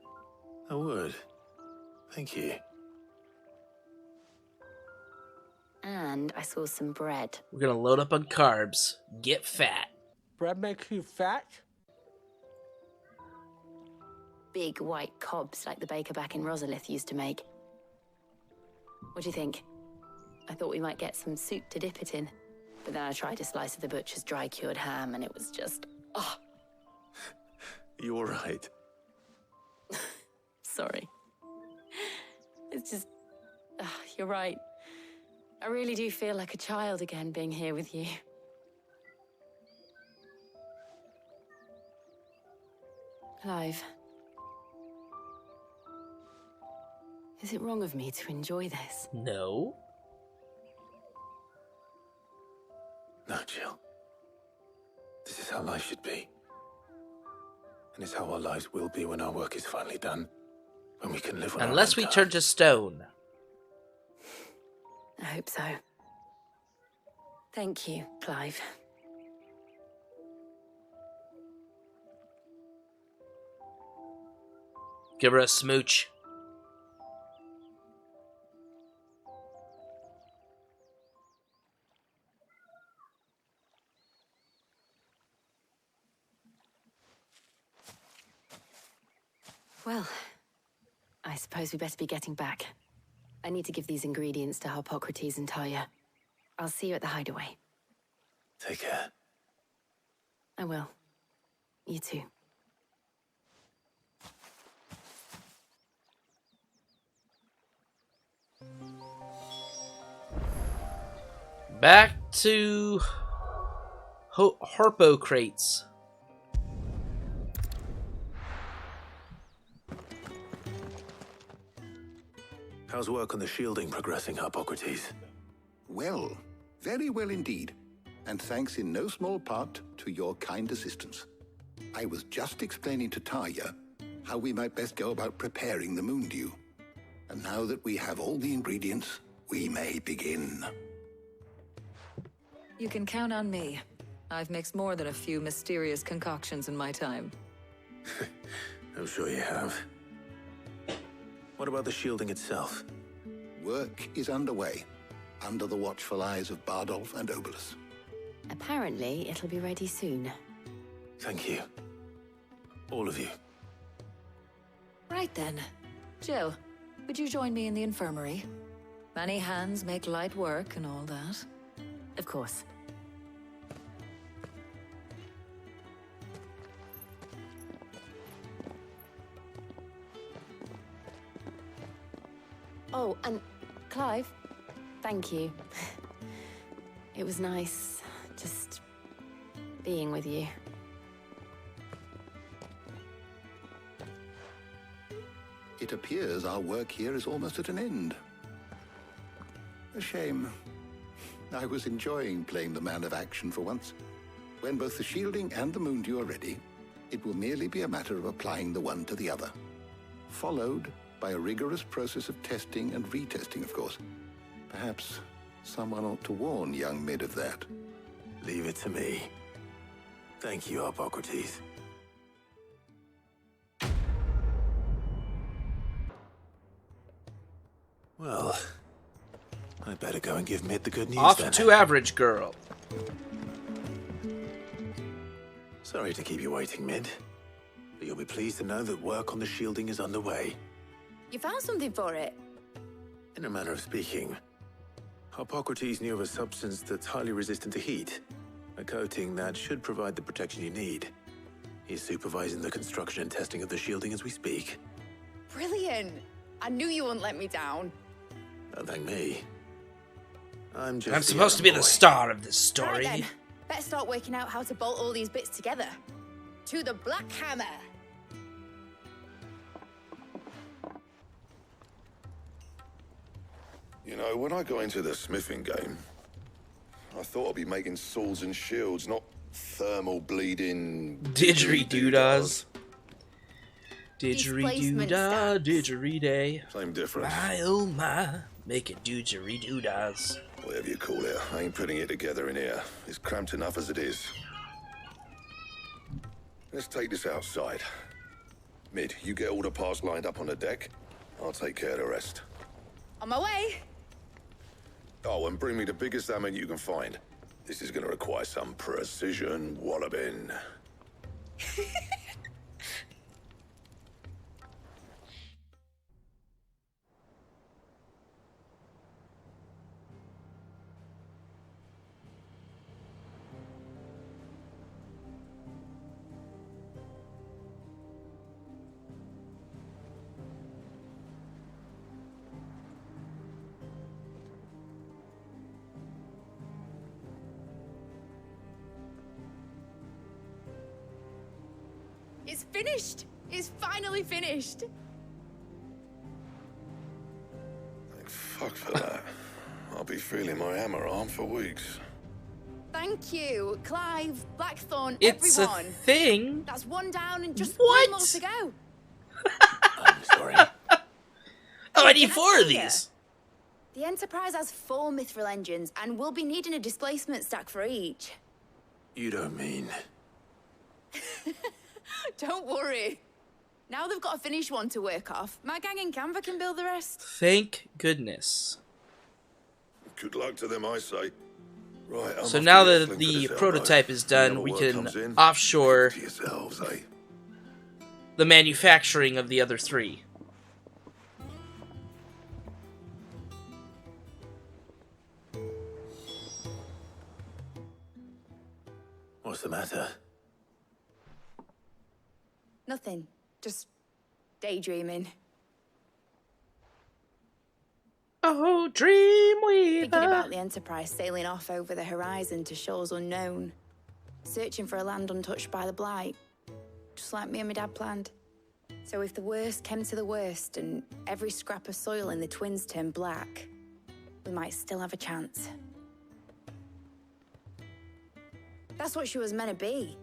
C: I would. Thank you.
T: And I saw some bread.
A: We're gonna load up on carbs. Get fat.
Q: Bread makes you fat?
T: Big white cobs like the baker back in Rosalith used to make. What do you think? I thought we might get some soup to dip it in. But then I tried a slice of the butcher's dry-cured ham and it was just... oh,
C: You all right?
T: sorry. It's just... you're right. I really do feel like a child again being here with you. Clive. Is it wrong of me to enjoy this?
A: No.
C: No, Jill. This is how life should be. And it's how our lives will be when our work is finally done. When we can live on
A: Unless
C: our
A: we
C: own
A: turn to stone.
T: I hope so. Thank you, Clive.
A: Give her a smooch.
T: Well, I suppose we better be getting back. I need to give these ingredients to Harpocrates and Talia. I'll see you at the hideaway.
C: Take care.
T: I will. You too.
A: Back to Harpo crates.
C: How's work on the shielding progressing, Harpocrates?
M: Well, very well indeed. And thanks in no small part to your kind assistance. I was just explaining to Talia how we might best go about preparing the Moondew. And now that we have all the ingredients, we may begin.
T: You can count on me. I've mixed more than a few mysterious concoctions in my time.
C: I'm sure you have. What about the shielding itself?
M: Work is underway, under the watchful eyes of Bardolph and Obolus.
T: Apparently, it'll be ready soon.
C: Thank you. All of you.
T: Right then. Jill,
K: Would you join me in the infirmary? Many hands make light work and all that.
T: Of course. Oh, and Clive, thank you. It was nice just being with you.
M: It appears our work here is almost at an end. A shame. I was enjoying playing the man of action for once. When both the shielding and the moondew are ready, it will merely be a matter of applying the one to the other. Followed by a rigorous process of testing and retesting, of course. Perhaps someone ought to warn young Mid of that.
C: Leave it to me. Thank you, Hippocrates. Well, I better go and give Mid the good news
A: Off
C: then.
A: to Average Girl.
C: Sorry to keep you waiting, Mid. But you'll be pleased to know that work on the shielding is underway.
B: You found something for it?
C: In a manner of speaking, Hippocrates knew of a substance that's highly resistant to heat. A coating that should provide the protection you need. He's supervising the construction and testing of the shielding as we speak.
B: Brilliant! I knew you wouldn't let me down.
C: Don't thank me. I'm just
A: I'm supposed to be the star of this story.
B: All right, then. Better start working out how to bolt all these bits together. To the Black Hammer!
J: You know, when I got into the smithing game, I thought I'd be making swords and shields, not thermal bleeding...
A: Didgeridoo-dahs. Didgeridoo-dah, didgeriday.
J: Same difference.
A: My oh my, make it didgeridoo-dahs.
J: Whatever you call it, I ain't putting it together in here. It's cramped enough as it is. Let's take this outside. Mid, you get all the parts lined up on the deck. I'll take care of the rest.
B: On my way!
J: Oh, and bring me the biggest hammer you can find. This is gonna require some precision walloping.
B: It's finished! It's finally finished!
J: Thank fuck for that. I'll be feeling my hammer arm for weeks.
B: Thank you, Clive, Blackthorn,
A: It's
B: everyone.
A: a thing?
B: That's one down and just
A: What?
B: 3 more to go.
C: I'm sorry.
A: Oh, I need 4 of these.
B: The Enterprise has 4 mithril engines, and we'll be needing a displacement stack for each.
C: You don't mean...
B: Don't worry. Now they've got a finished one to work off. My gang in Canva can build the rest.
A: Thank goodness.
J: Good luck to them, I say. Right, I'm
A: So
J: off
A: now
J: to get a
A: that
J: fling for
A: the
J: this
A: prototype
J: elbow.
A: is done,
J: Whenever
A: we
J: work
A: can
J: comes in,
A: offshore
J: keep it to yourselves, eh?
A: the manufacturing of the other 3.
C: What's the matter?
B: Nothing. Just daydreaming.
A: Oh, dream
B: Thinking about the Enterprise sailing off over the horizon to shores unknown. Searching for a land untouched by the Blight. Just like me and my dad planned. So if the worst came to the worst and every scrap of soil in the Twins turned black, we might still have a chance. That's what she was meant to be.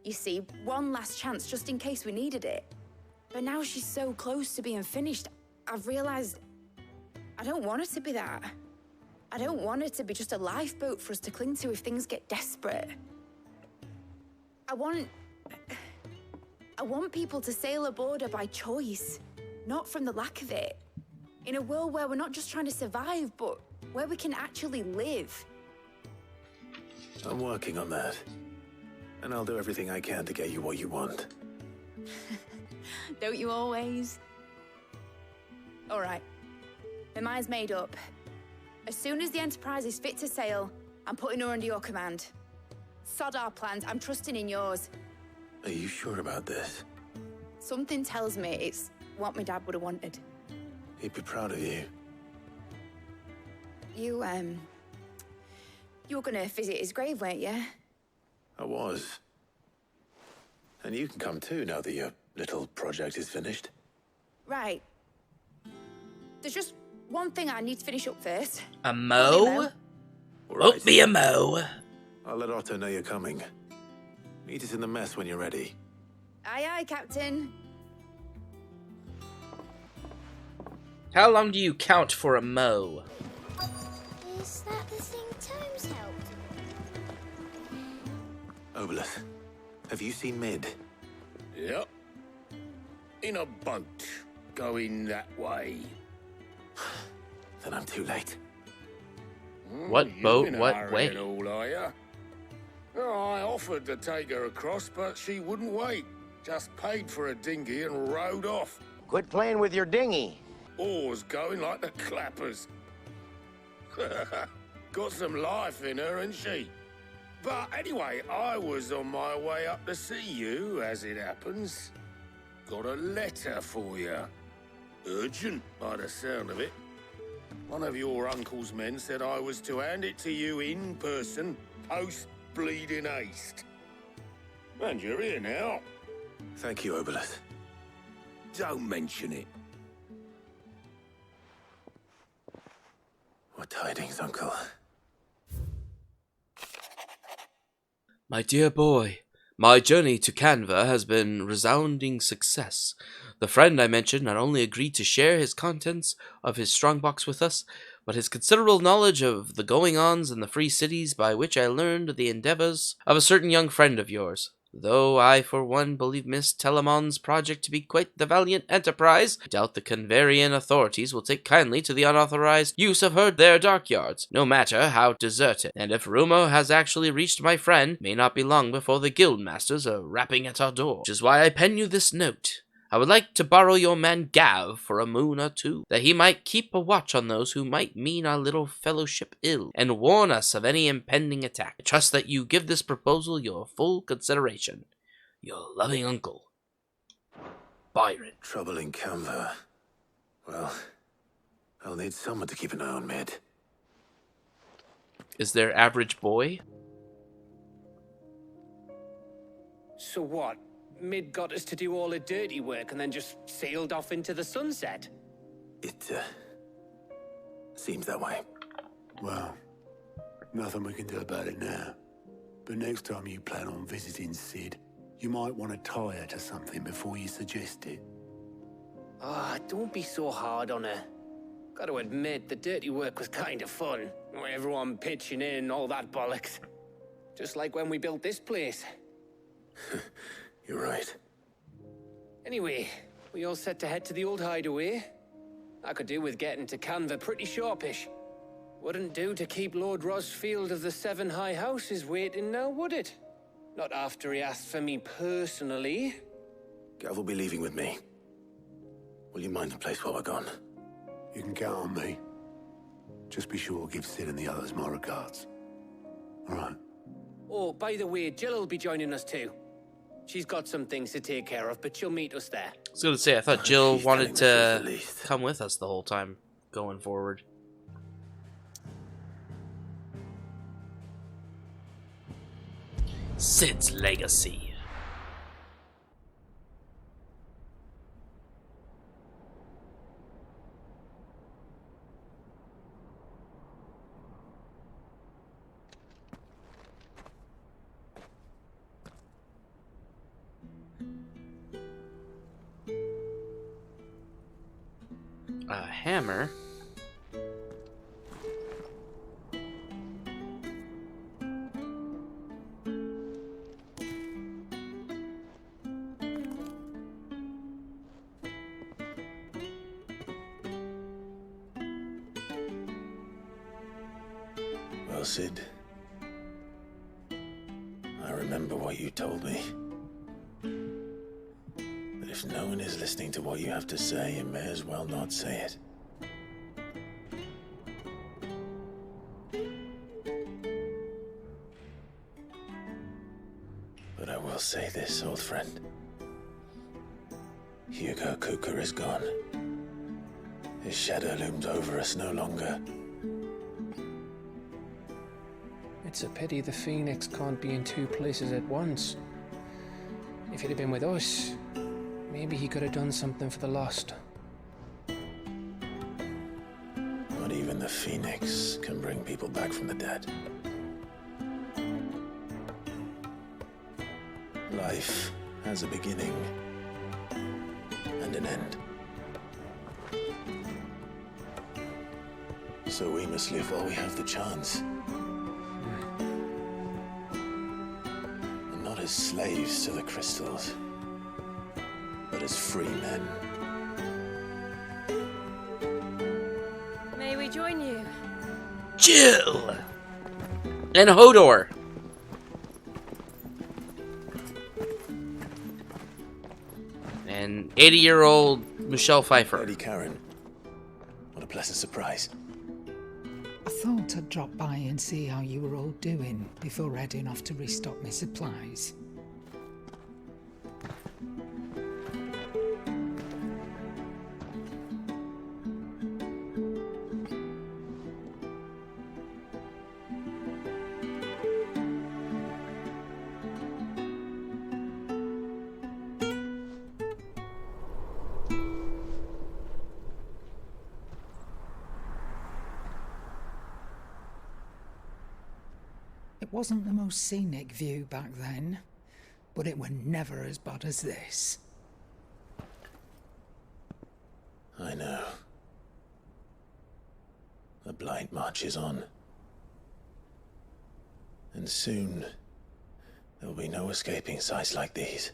B: You see, one last chance just in case we needed it. But now she's so close to being finished, I've realized I don't want it to be that. I don't want it to be just a lifeboat for us to cling to if things get desperate. I want people to sail aboard her by choice, not from the lack of it. In a world where we're not just trying to survive, but where we can actually live.
C: I'm working on that. And I'll do everything I can to get you what you want.
B: Don't you always? All right, My mind's made up. As soon as the Enterprise is fit to sail, I'm putting her under your command. Sod our plans, I'm trusting in yours.
C: Are you sure about this?
B: Something tells me it's what my dad would have wanted.
C: He'd be proud of you.
B: You were gonna visit his grave, weren't you?
C: I was. And you can come too, now that your little project is finished.
B: Right. There's just one thing I need to finish up first.
A: A mow? Won't be a mow.
C: I'll let Otto know you're coming. Meet us in the mess when you're ready.
B: Aye, aye, Captain.
A: How long do you count for a mow?
N: Is that the thing Tomes helped?
C: Obolus, have you seen Mid?
Q: Yep. In a boat, going that way.
C: Then I'm too late.
A: What boat? What way?
Q: And all, are ya? Oh, I offered to take her across, but she wouldn't wait. Just paid for a dinghy and rowed off.
U: Quit playing with your dinghy.
Q: Oars going like the clappers. Got some life in her, ain't she? But anyway, I was on my way up to see you, as it happens. Got a letter for you. Urgent, by the sound of it. One of your uncle's men said I was to hand it to you in person, post-bleeding haste. And you're here now.
C: Thank you, Obolus.
Q: Don't mention it.
C: What tidings, Uncle?
A: My dear boy, my journey to Canva has been resounding success. The friend I mentioned not only agreed to share his contents of his strongbox with us, but his considerable knowledge of the going-ons in the free cities by which I learned the endeavours of a certain young friend of yours. Though I, for one, believe Miss Telemon's project to be quite the valiant enterprise, I doubt the Canvarian authorities will take kindly to the unauthorized use of their dockyards, no matter how deserted. And if rumour has actually reached my friend, it may not be long before the guild masters are rapping at our door. Which is why I pen you this note. I would like to borrow your man Gav for a moon or two, that he might keep a watch on those who might mean our little fellowship ill, and warn us of any impending attack. I trust that you give this proposal your full consideration. Your loving uncle, Byron.
C: Trouble in Canva. Well, I'll need someone to keep an eye on Mid.
A: Is their average boy?
F: So what? Mid got us to do all the dirty work and then just sailed off into the sunset?
C: It, seems that way.
O: Well, nothing we can do about it now. But next time you plan on visiting Sid, you might want to tie her to something before you suggest it.
F: Ah, don't be so hard on her. Gotta admit, the dirty work was kind of fun. Everyone pitching in, all that bollocks. Just like when we built this place.
C: You're right.
F: Anyway, we all set to head to the old hideaway. I could do with getting to Canva pretty sharpish. Wouldn't do to keep Lord Rosfield of the Seven High Houses waiting now, would it? Not after he asked for me personally.
C: Gav will be leaving with me. Will you mind the place while we're gone?
O: You can count on me. Just be sure to give Sid and the others my regards. All right.
F: Oh, by the way, Jill will be joining us too. She's got some things to take care of, but she'll meet us there.
A: I was going to say, I thought Jill wanted to come with us the whole time going forward. Sid's legacy. A hammer.
C: Well, Sid, I remember what you told me. But if no one is listening to what you have to say, you may as well not say it. say this, old friend. Hugo Kuka is gone. His shadow looms over us no longer.
F: It's a pity the Phoenix can't be in two places at once. If he'd have been with us, maybe he could have done something for the lost.
C: Not even the Phoenix can bring people back from the dead. Life has a beginning and an end. So we must live while we have the chance. And not as slaves to the crystals, but as free men.
R: May we join you?
A: Jill! And Hodor! And 80-year-old Michelle Pfeiffer.
C: Lady Karen. What a pleasant surprise.
L: I thought I'd drop by and see how you were all doing before heading off to restock my supplies. It wasn't the most scenic view back then, but it were never as bad as this.
C: I know. The Blight marches on. And soon, there'll be no escaping sights like these.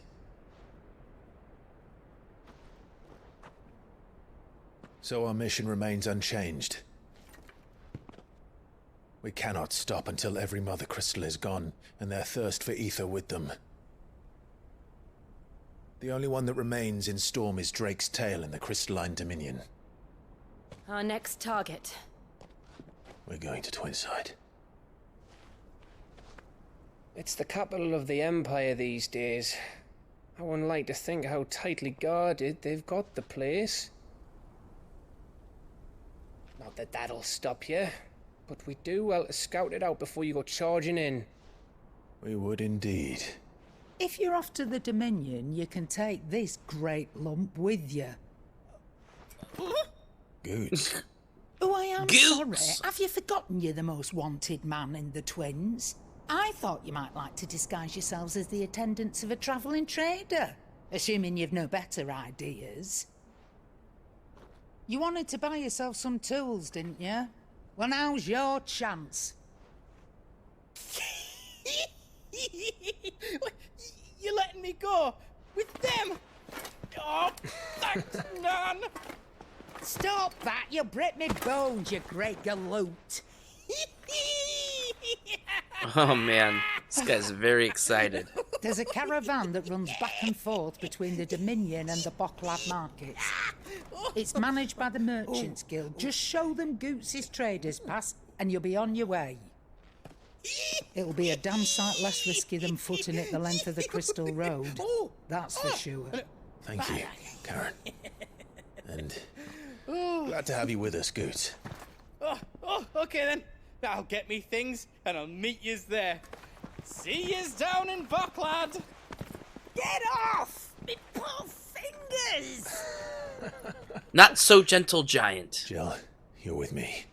C: So our mission remains unchanged. We cannot stop until every Mother Crystal is gone, and their thirst for ether with them. The only one that remains in Storm is Drake's tail in the Crystalline Dominion.
R: Our next target.
C: We're going to Twinside.
F: It's the capital of the Empire these days. I wouldn't like to think how tightly guarded they've got the place. Not that that'll stop you, but we do well to scout it out before you go charging in.
C: We would indeed.
L: If you're off to the Dominion, you can take this great lump with you.
C: Goetz.
L: Oh, I am
A: Goetz.
L: sorry. Have you forgotten you're the most wanted man in the Twins? I thought you might like to disguise yourselves as the attendants of a travelling trader, assuming you've no better ideas. You wanted to buy yourself some tools, didn't you? Well, now's your chance.
E: You're letting me go with them? Oh, thanks, Nan.
L: Stop that! You'll break me bones, you great galoot.
A: Oh man, this guy's very excited.
L: There's a caravan that runs back and forth between the Dominion and the Boklad Markets. It's managed by the Merchants Guild. Just show them Goetz's traders pass and you'll be on your way. It'll be a damn sight less risky than footing it the length of the Crystal Road. That's for sure.
C: Thank you, Karen. And glad to have you with us, Goetz.
E: Okay then. I'll get me things and I'll meet yous there. See yous down in Boklad.
D: Get off! Me poor fingers!
A: Not so gentle, giant.
C: Jill, you're with me.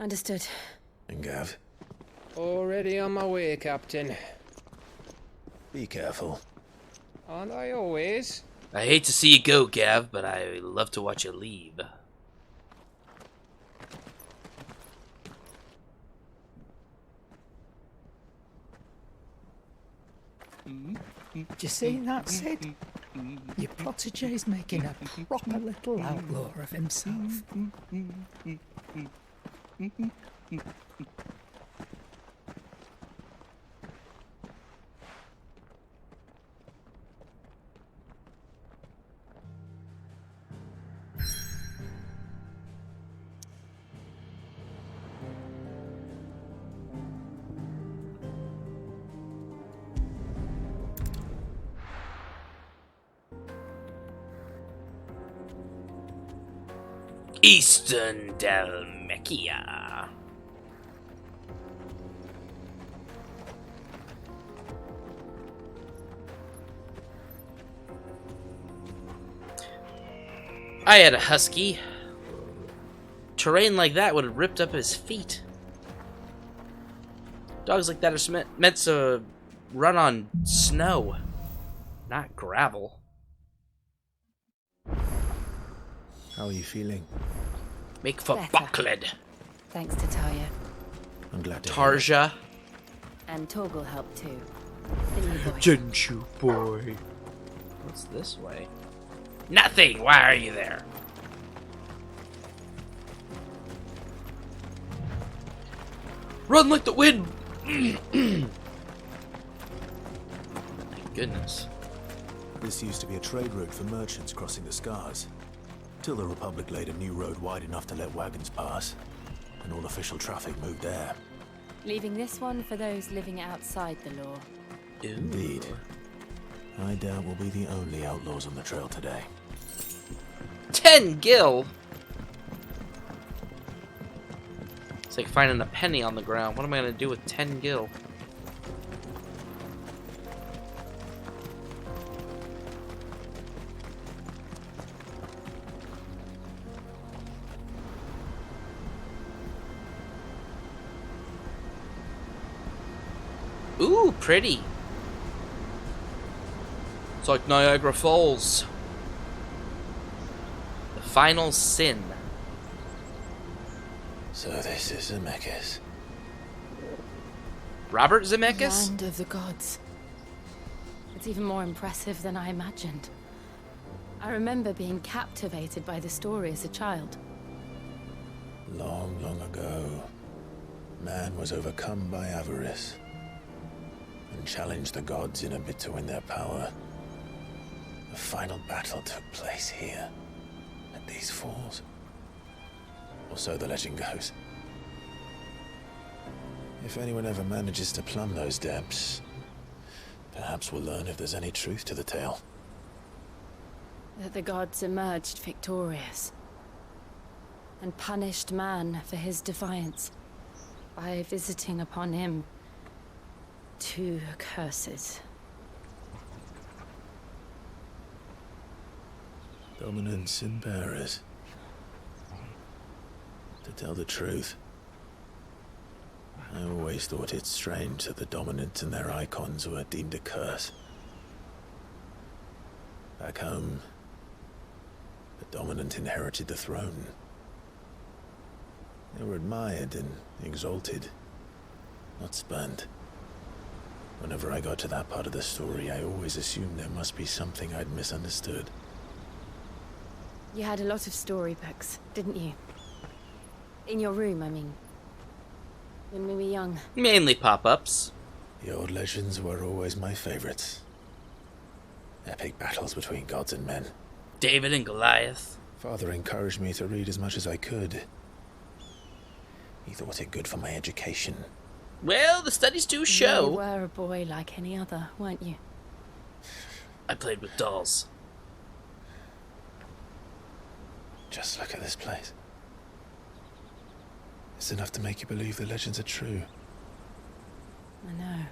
R: Understood.
C: And Gav,
F: Already on my way, Captain.
C: be careful.
F: Aren't I always?
A: I hate to see you go, Gav, but I love to watch you leave.
L: Do you see that, Sid? Your protege's making a proper little outlaw of himself.
A: Eastern Dalmatia. I had a husky. Terrain like that would have ripped up his feet. Dogs like that are meant to run on snow, not gravel.
C: How are you feeling?
A: Make for
T: Better.
A: Boklad.
T: Thanks to Tarja.
C: I'm glad to
A: Tarja.
T: And Torgal helped too. Thingy boy.
A: Genshu boy. What's this way? Nothing! Why are you there? Run like the wind! My goodness.
C: This used to be a trade route for merchants crossing the Scars. Till the Republic laid a new road wide enough to let wagons pass, and all official traffic moved there.
T: Leaving this one for those living outside the law.
C: Indeed. I doubt we'll be the only outlaws on the trail today.
A: 10 gil! It's like finding a penny on the ground. What am I gonna do with 10 gil? Ooh, pretty. It's like Niagara Falls. The final sin.
C: So this is Zemeckis.
A: Robert Zemeckis?
T: Land of the gods. It's even more impressive than I imagined. I remember being captivated by the story as a child.
C: Long, long ago, man was overcome by avarice and challenged the gods in a bid to win their power. The final battle took place here, at these falls. Or so the legend goes. If anyone ever manages to plumb those depths, perhaps we'll learn if there's any truth to the tale.
T: That the gods emerged victorious and punished man for his defiance by visiting upon him 2 curses.
C: Dominance and bearers. To tell the truth, I always thought it strange that the dominant and their icons were deemed a curse. Back home, the dominant inherited the throne. They were admired and exalted, not spurned. Whenever I got to that part of the story, I always assumed there must be something I'd misunderstood.
T: You had a lot of storybooks, didn't you? In your room, I mean. When we were young.
A: Mainly pop-ups.
C: The old legends were always my favorites. Epic battles between gods and men.
A: David and Goliath.
C: Father encouraged me to read as much as I could. He thought it good for my education.
A: Well, the studies do show.
T: You were a boy like any other, weren't you?
A: I played with dolls.
C: Just look at this place. It's enough to make you believe the legends are true.
T: I know.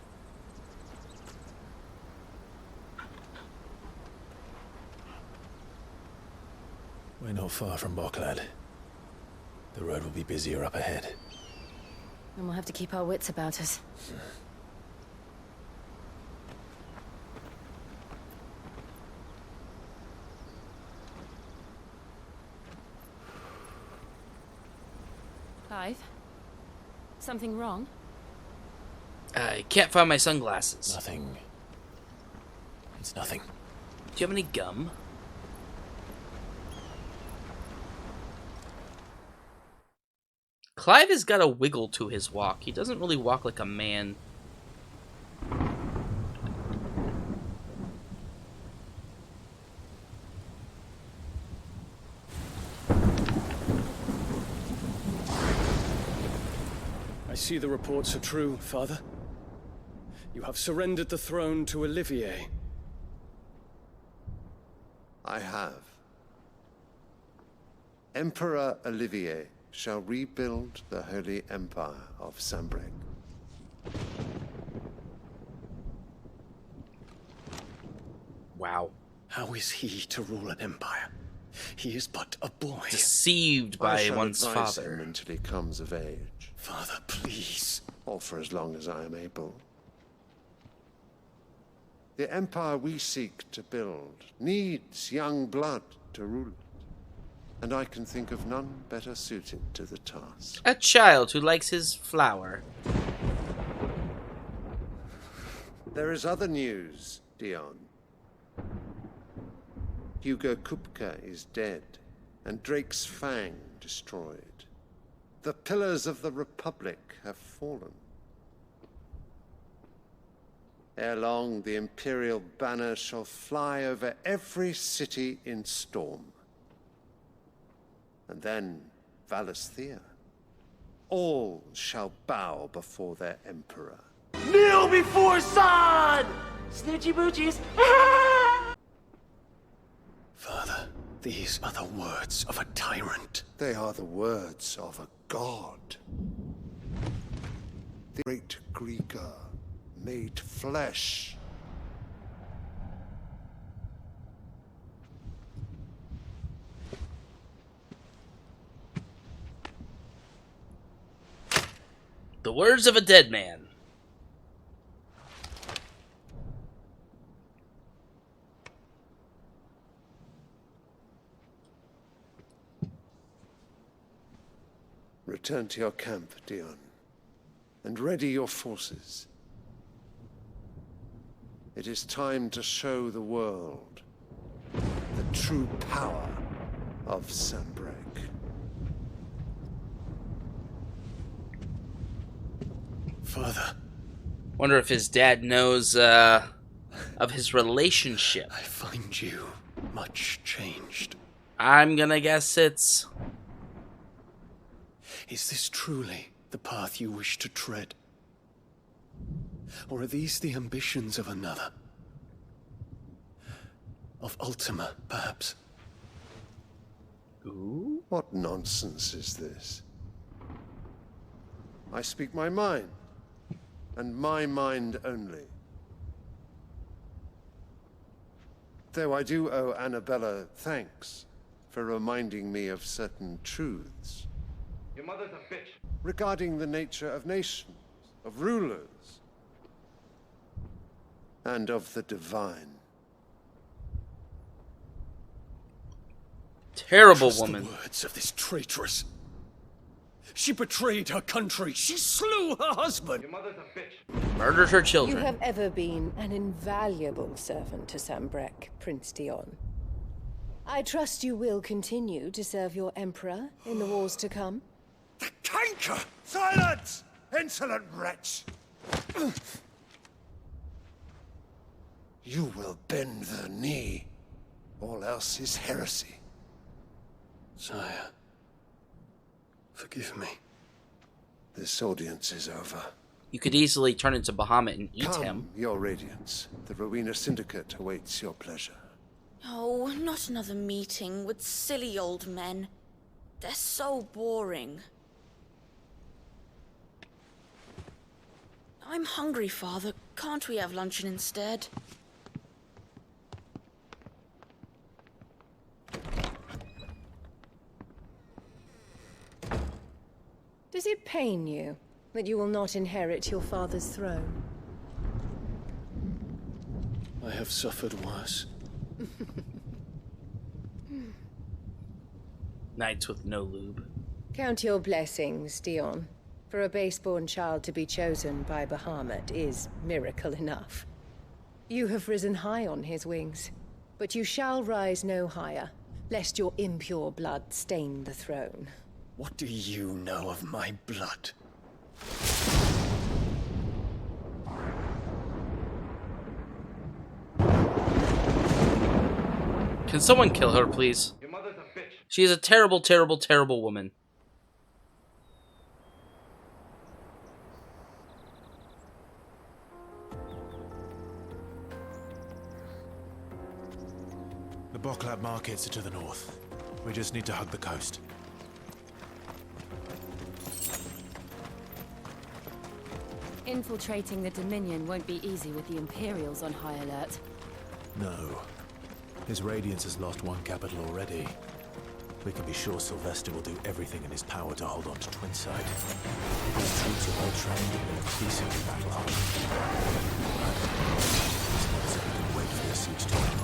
C: We're not far from Boklad. The road will be busier up ahead.
T: And we'll have to keep our wits about us. Clive? Something wrong?
A: I can't find my sunglasses.
C: Nothing. It's nothing.
A: Do you have any gum? Clive has got a wiggle to his walk. He doesn't really walk like a man.
G: I see the reports are true, Father. You have surrendered the throne to Olivier.
H: I have. Emperor Olivier shall rebuild the Holy Empire of Sanbreque.
A: Wow.
G: How is he to rule an empire? He is but a boy.
A: Deceived by one's father.
H: Him until he comes of age.
G: Father, please.
H: Or for as long as I am able. The empire we seek to build needs young blood to rule it. And I can think of none better suited to the task.
A: A child who likes his flower.
H: There is other news, Dion. Hugo Kupka is dead, and Drake's Fang destroyed. The pillars of the Republic have fallen. Ere long, the Imperial banner shall fly over every city in Storm. And then Valisthea. All shall bow before their Emperor.
V: Kneel before Zod! Snitchy boochies!
G: Father, these are the words of a tyrant.
H: They are the words of a god. The great Greeker made flesh.
A: The words of a dead man.
H: Return to your camp, Dion, and ready your forces. It is time to show the world the true power of Sanbreque.
G: Father.
A: Wonder if his dad knows of his relationship.
G: I find you much changed.
A: I'm gonna guess it's...
G: Is this truly the path you wish to tread? Or are these the ambitions of another? Of Ultima, perhaps?
H: Ooh? What nonsense is this? I speak my mind, and my mind only. Though I do owe Annabella thanks for reminding me of certain truths.
V: Your mother's a bitch.
H: Regarding the nature of nations, of rulers, and of the divine.
A: Terrible woman.
G: The words of this traitress. She betrayed her country. She slew her husband.
V: Your mother's a bitch.
A: Murdered her children.
W: You have ever been an invaluable servant to Sanbreque, Prince Dion. I trust you will continue to serve your emperor in the wars to come.
H: The canker! Silence! Insolent wretch! You will bend the knee. All else is heresy.
G: Sire, forgive me.
H: This audience is over.
A: You could easily turn into Bahamut and eat
H: Come,
A: him.
H: Your Radiance. The Rowena Syndicate awaits your pleasure.
X: Oh, not another meeting with silly old men. They're so boring. I'm hungry, Father. Can't we have luncheon instead?
W: Does it pain you that you will not inherit your father's throne?
G: I have suffered worse.
A: Knights with no lube.
W: Count your blessings, Dion. For a base-born child to be chosen by Bahamut is miracle enough. You have risen high on his wings, but you shall rise no higher, lest your impure blood stain the throne.
G: What do you know of my blood?
A: Can someone kill her, please?
V: Your mother's a bitch.
A: She is a terrible, terrible, terrible woman.
Y: The Boklad Markets are to the north.
I: We just need to hug the coast.
K: Infiltrating the Dominion won't be easy with the Imperials on high alert.
I: No. His Radiance has lost one capital already. We can be sure Sylvester will do everything in his power to hold on to Twinside. His troops are well trained and increasingly battle-hardened. So we can wait for their siege to end.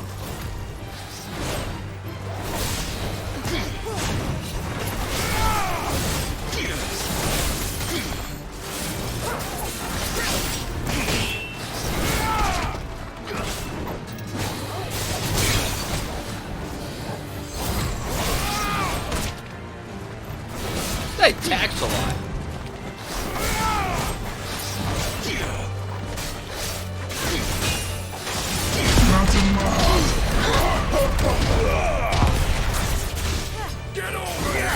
A: That attacks a lot.
Q: Get over here!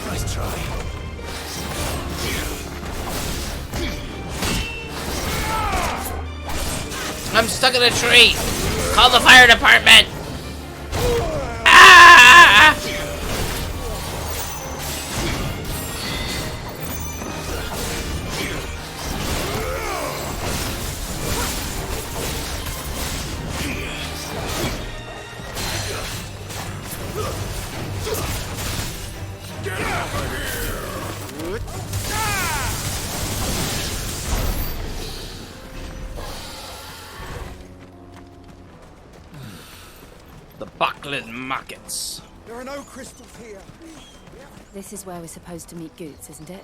I: Nice try.
A: I'm stuck in a tree. Call the fire department. Ah!
Q: Get over here!
A: The Boklad Markets.
P: There are no crystals here.
K: This is where we're supposed to meet Goetz, isn't it?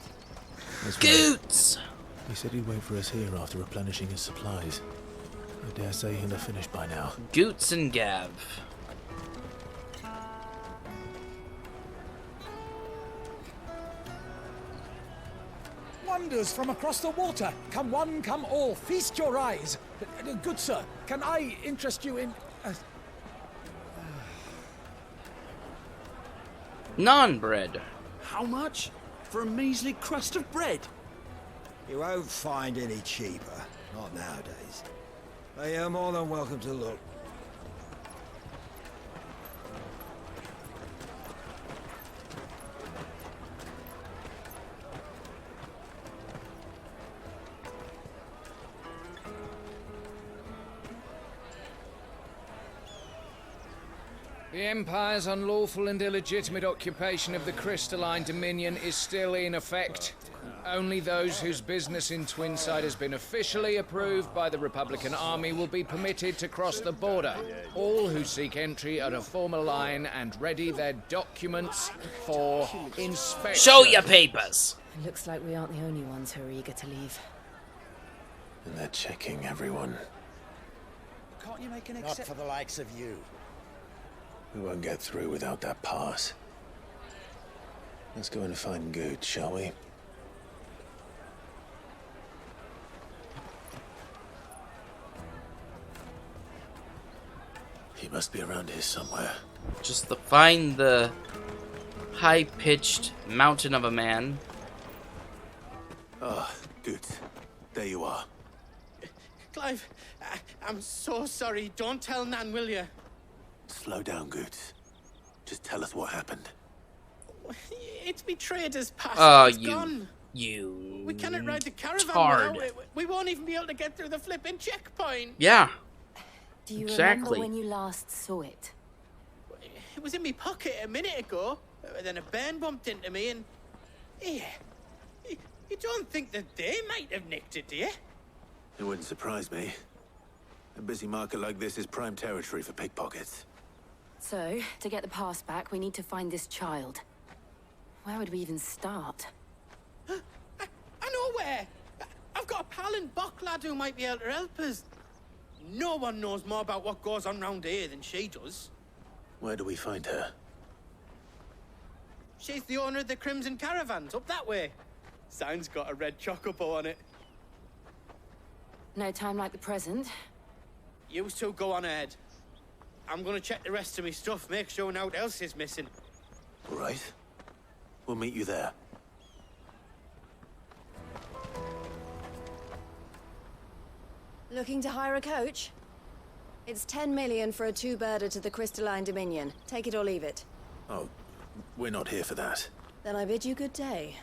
A: Goetz!
I: He said he'd wait for us here after replenishing his supplies. I dare say he'll have finished by now.
A: Goetz and Gav.
P: Wonders from across the water. Come one, come all. Feast your eyes. Good sir, can I interest you in...
A: Naan bread.
S: How much? For a measly crust of bread?
Y: You won't find any cheaper. Not nowadays. But you're more than welcome to look.
Z: The Empire's unlawful and illegitimate occupation of the Crystalline Dominion is still in effect. Only those whose business in Twinside has been officially approved by the Republican Army will be permitted to cross the border. All who seek entry are to form a line and ready their documents for inspection.
A: Show your papers!
K: It looks like we aren't the only ones who are eager to leave.
I: And they're checking everyone.
P: Can't you make an
Y: Not for the likes of you.
I: We won't get through without that pass. Let's go in and find Goetz, shall we? He must be around here somewhere.
A: Just to find the high-pitched mountain of a man.
C: Ah, Goetz. There you are.
E: Clive, I'm so sorry. Don't tell Nan, will you?
C: Slow down, Goetz. Just tell us what happened.
E: It's betrayed us past.
A: Oh,
E: It's gone.
A: You.
E: We cannot ride the caravan
A: tard.
E: without it. We won't even be able to get through the flipping checkpoint.
A: Yeah.
K: Do you
A: Exactly.
K: remember when you last saw it?
E: It was in my pocket a minute ago. Then a band bumped into me and... Yeah. You don't think that they might have nicked it, do you?
C: It wouldn't surprise me. A busy market like this is prime territory for pickpockets.
K: So, to get the pass back, we need to find this child. Where would we even start?
E: I know where. I've got a pal in Boklad who might be able to help us. No one knows more about what goes on round here than she does.
C: Where do we find her?
E: She's the owner of the Crimson Caravans, up that way. Sign's got a red chocobo on it.
K: No time like the present.
E: You two go on ahead. I'm gonna check the rest of my stuff, make sure no one else is missing.
C: All right. We'll meet you there.
W: Looking to hire a coach? It's 10 million for a two-birder to the Crystalline Dominion. Take it or leave it.
C: Oh, we're not here for that.
W: Then I bid you good day.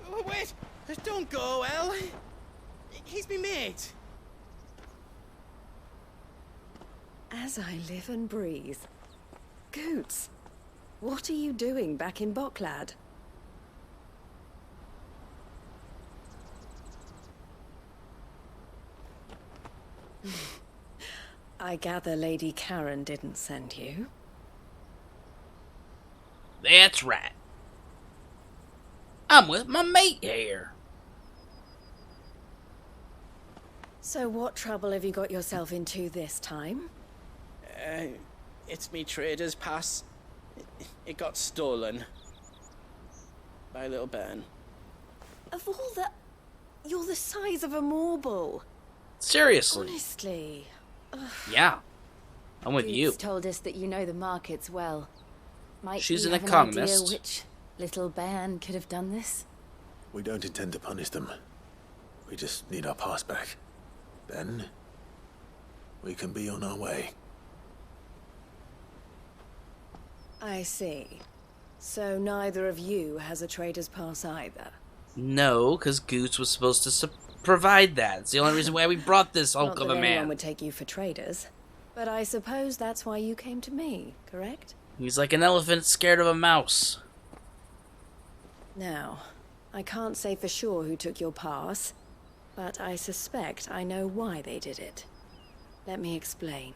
E: Oh, wait! Don't go, El! He's me mate.
W: As I live and breathe. Goetz, what are you doing back in Boklad? I gather Lady Karen didn't send you.
A: That's right. I'm with my mate here.
W: So what trouble have you got yourself into this time?
E: It's me trader's pass. It got stolen. By a little bairn.
W: Of all the... You're the size of a marble.
A: Seriously.
W: Honestly. Ugh.
A: Yeah. I'm with you.
K: Goetz told us that you know the markets well. Might
A: She's
K: you
A: an
K: have
A: economist.
K: An idea which little bairn could have done this?
C: We don't intend to punish them. We just need our pass back. Then, we can be on our way.
W: I see. So neither of you has a trader's pass either?
A: No, because Goetz was supposed to provide that. It's the only reason why we brought this hulk
W: Not
A: of
W: that
A: a
W: anyone
A: man.
W: would take you for traders. But I suppose that's why you came to me, correct?
A: He's like an elephant scared of a mouse.
W: Now, I can't say for sure who took your pass, but I suspect I know why they did it. Let me explain.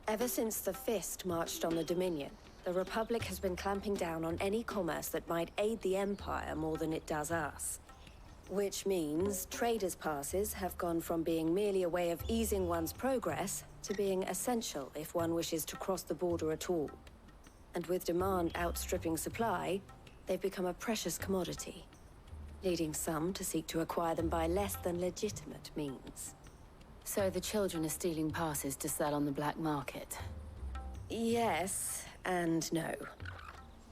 W: Ever since the Fist marched on the Dominion, the Republic has been clamping down on any commerce that might aid the Empire more than it does us. Which means traders' passes have gone from being merely a way of easing one's progress to being essential if one wishes to cross the border at all. And with demand outstripping supply, they've become a precious commodity, leading some to seek to acquire them by less than legitimate means.
K: So the children are stealing passes to sell on the black market?
W: Yes and no.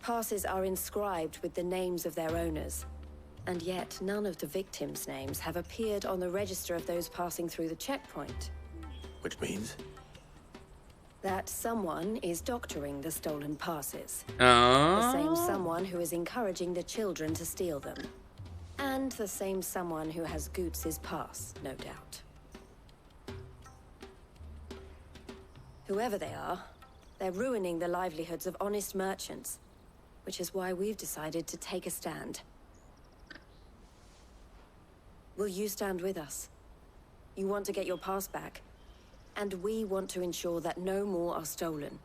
W: Passes are inscribed with the names of their owners, and yet none of the victims' names have appeared on the register of those passing through the checkpoint.
C: Which means?
W: That someone is doctoring the stolen passes.
A: Oh.
W: The same someone who is encouraging the children to steal them. And the same someone who has Goetz's pass, no doubt. Whoever they are, they're ruining the livelihoods of honest merchants, which is why we've decided to take a stand. Will you stand with us? You want to get your pass back, and we want to ensure that no more are stolen.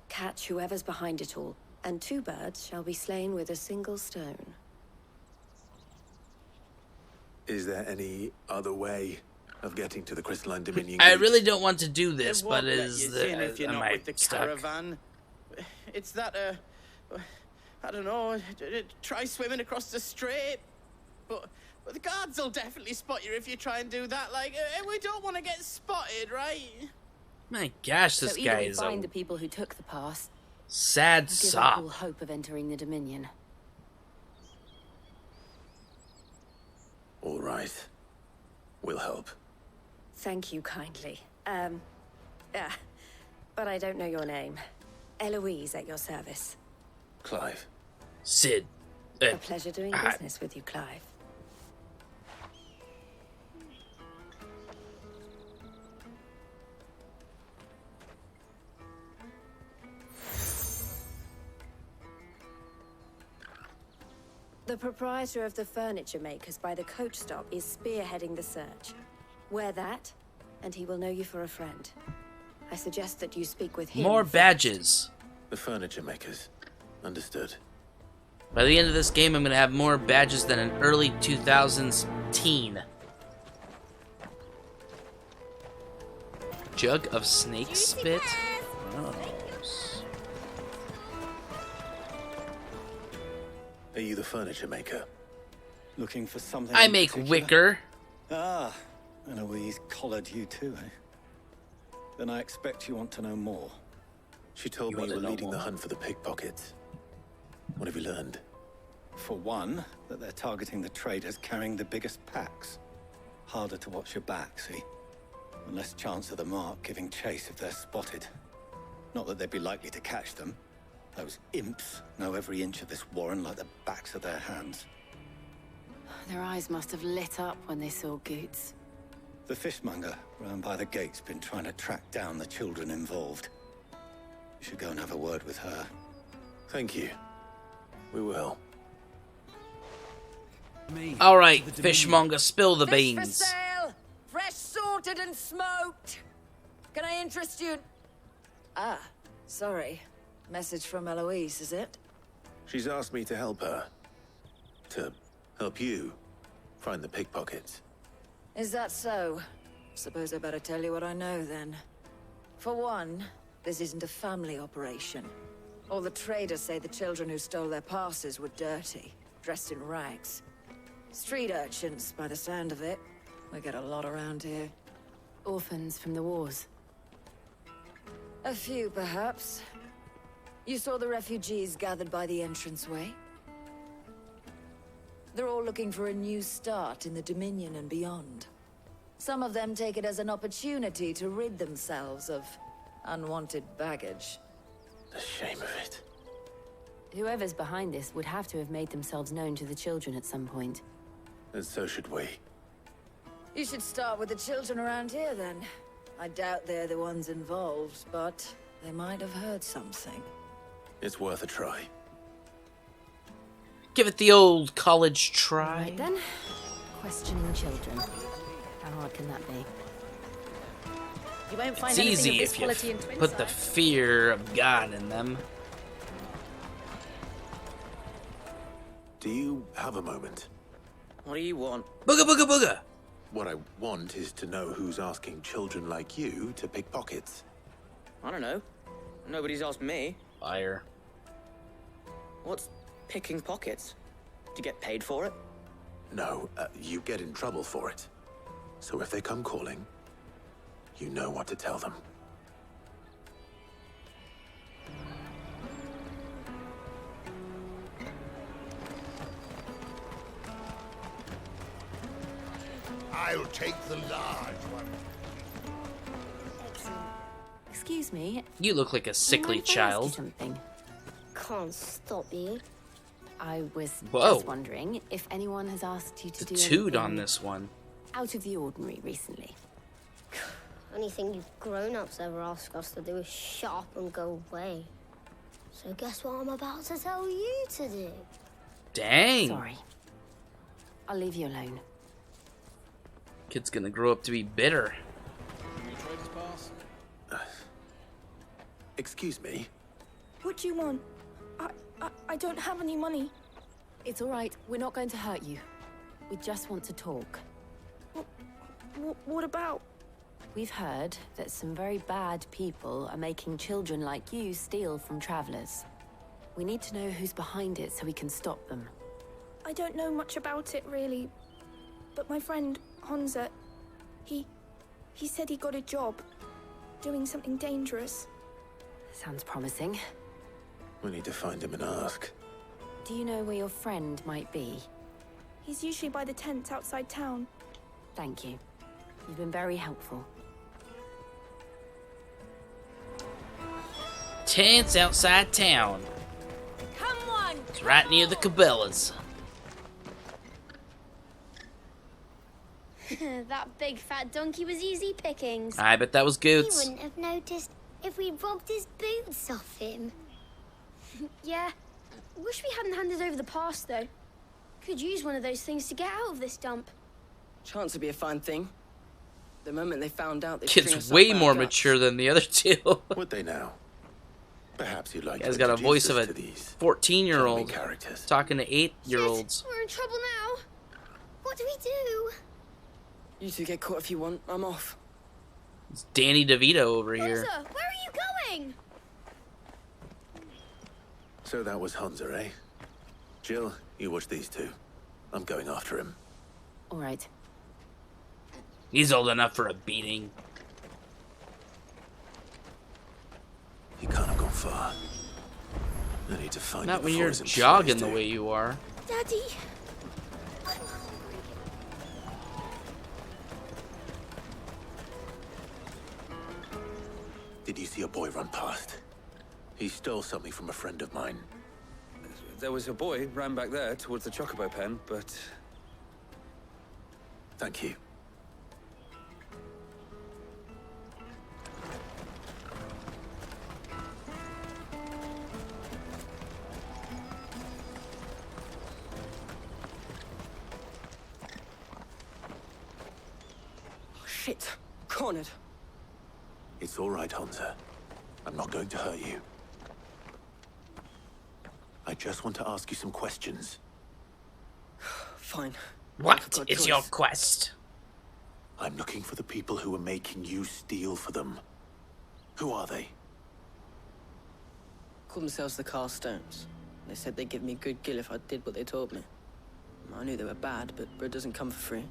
W: Catch whoever's behind it all, and two birds shall be slain with a single stone.
C: Is there any other way of getting to the Crystalline Dominion?
A: I really don't want to do this,
E: They won't
A: but
E: let
A: is
E: you in if you're
A: am
E: not
A: I
E: with the
A: stuck?
E: caravan. It's that, I don't know, try swimming across the strait. But the guards will definitely spot you if you try and do that. Like, we don't want to get spotted, right?
A: My gosh, this
K: so
A: guy
K: either we
A: is
K: find
A: a
K: the people who took the pass,
A: sad
K: or give up all
A: sop.
K: hope of entering the Dominion.
C: All right. We'll help.
W: Thank you kindly. But I don't know your name. Eloise at your service.
C: Clive.
A: Sid.
W: A pleasure doing business with you, Clive. The proprietor of the furniture makers by the coach stop is spearheading the search. Wear that, and he will know you for a friend. I suggest that you speak with him.
A: More badges.
C: The furniture makers. Understood.
A: By the end of this game, I'm going to have more badges than an early 2000s teen. Jug of snake spit? Gross.
C: Are you the furniture maker?
B: Looking for something
A: I
B: in
A: make
B: particular?
A: wicker.
B: Ah, and Eloise collared you too, eh? Then I expect you want to know more.
C: She told me you were leading the hunt for the pickpockets. What have you learned?
B: For one, that they're targeting the traders carrying the biggest packs. Harder to watch your back, see? And less chance of the mark giving chase if they're spotted. Not that they'd be likely to catch them. Those imps know every inch of this warren like the backs of their hands.
K: Their eyes must have lit up when they saw Goetz.
B: The fishmonger round by the gate's been trying to track down the children involved. You should go and have a word with her.
C: Thank you. We will.
A: Alright, fishmonger, spill the
J: Fish
A: beans.
J: for sale! Fresh sorted and smoked! Can I interest you? Ah, sorry. Message from Eloise, is it?
C: She's asked me to help her. To help you find the pickpockets.
J: Is that so? Suppose I better tell you what I know then. For one, this isn't a family operation. All the traders say the children who stole their passes were dirty, dressed in rags. Street urchins, by the sound of it. We get a lot around here.
K: Orphans from the wars.
J: A few, perhaps. You saw the refugees gathered by the entranceway? They're all looking for a new start in the Dominion and beyond. Some of them take it as an opportunity to rid themselves of unwanted baggage.
C: The shame of it.
K: Whoever's behind this would have to have made themselves known to the children at some point.
C: And so should we.
J: You should start with the children around here, then. I doubt they're the ones involved, but they might have heard something.
C: It's worth a try.
A: Give it the old college try.
K: Right then. Questioning children. How hard can that be?
M: You won't find
A: It's
M: anything
A: easy
M: of this
A: if
M: quality
A: you
M: in Twinside.
A: put the fear of God in them.
C: Do you have a moment?
E: What do you want?
A: Booga booga booga!
C: What I want is to know who's asking children like you to pick pockets.
E: I don't know. Nobody's asked me.
A: Liar.
E: What's picking pockets? Do you get paid for it?
C: No, you get in trouble for it. So if they come calling, you know what to tell them.
Q: I'll take the large one.
K: Excuse me.
A: You look like a sickly child.
K: Something.
N: Can't stop you.
K: I was
A: Whoa.
K: just wondering if anyone has asked you to do
A: Toot on
K: anything
A: this one.
K: out of the ordinary recently.
N: Anything you grown-ups ever ask us to do is shut up and go away. So guess what I'm about to tell you to do?
A: Dang.
K: Sorry. I'll leave you alone.
A: Kid's gonna grow up to be bitter.
C: Excuse me?
M: What do you want? I don't have any money.
K: It's all right. We're not going to hurt you. We just want to talk.
M: What about?
K: We've heard that some very bad people are making children like you steal from travelers. We need to know who's behind it so we can stop them.
M: I don't know much about it, really. But my friend, Honza, he said he got a job doing something dangerous.
K: Sounds promising.
C: We need to find him and ask.
K: Do you know where your friend might be?
M: He's usually by the tents outside town.
K: Thank you. You've been very helpful.
A: Tents outside town.
J: Come on!
A: It's right near the Cabela's.
N: That big fat donkey was easy pickings.
A: I bet that was
N: He
A: Goetz.
N: wouldn't have noticed if we robbed his boots off him.
O: Yeah. Wish we hadn't handed over the pass, though. Could use one of those things to get out of this dump.
E: Chance would be a fine thing. The moment they found out, they
A: Kid's way more mature than the other two.
C: Would they now? Perhaps you'd like
A: Guy's
C: to
A: got a
C: introduce
A: voice of
C: us
A: a
C: to these
A: 14-year-old
C: characters.
A: talking to 8-year-olds.
O: We're in trouble now. What do we do?
E: You two get caught if you want. I'm off.
A: It's Dany Devito over here.
O: Hansa, where are you going?
C: So that was Hansa, eh? Jill, you watch these two. I'm going after him.
K: All right.
A: He's old enough for a beating.
C: He can't have gone far. I need to find
A: Not
C: him
A: when
C: before
A: you're
C: his employees
A: jogging the
C: do.
A: way you are.
O: Daddy.
C: Did you see a boy run past? He stole something from a friend of mine.
D: There was a boy ran back there towards the chocobo pen, but...
C: Thank you.
E: Oh, shit. Cornered.
C: It's all right, Hansa. I'm not going to hurt you. I just want to ask you some questions.
E: Fine.
A: What is your quest?
C: I'm looking for the people who are making you steal for them. Who are they?
E: Call themselves the Carstones. They said they'd give me good gill if I did what they told me. I knew they were bad, but bread doesn't come for free.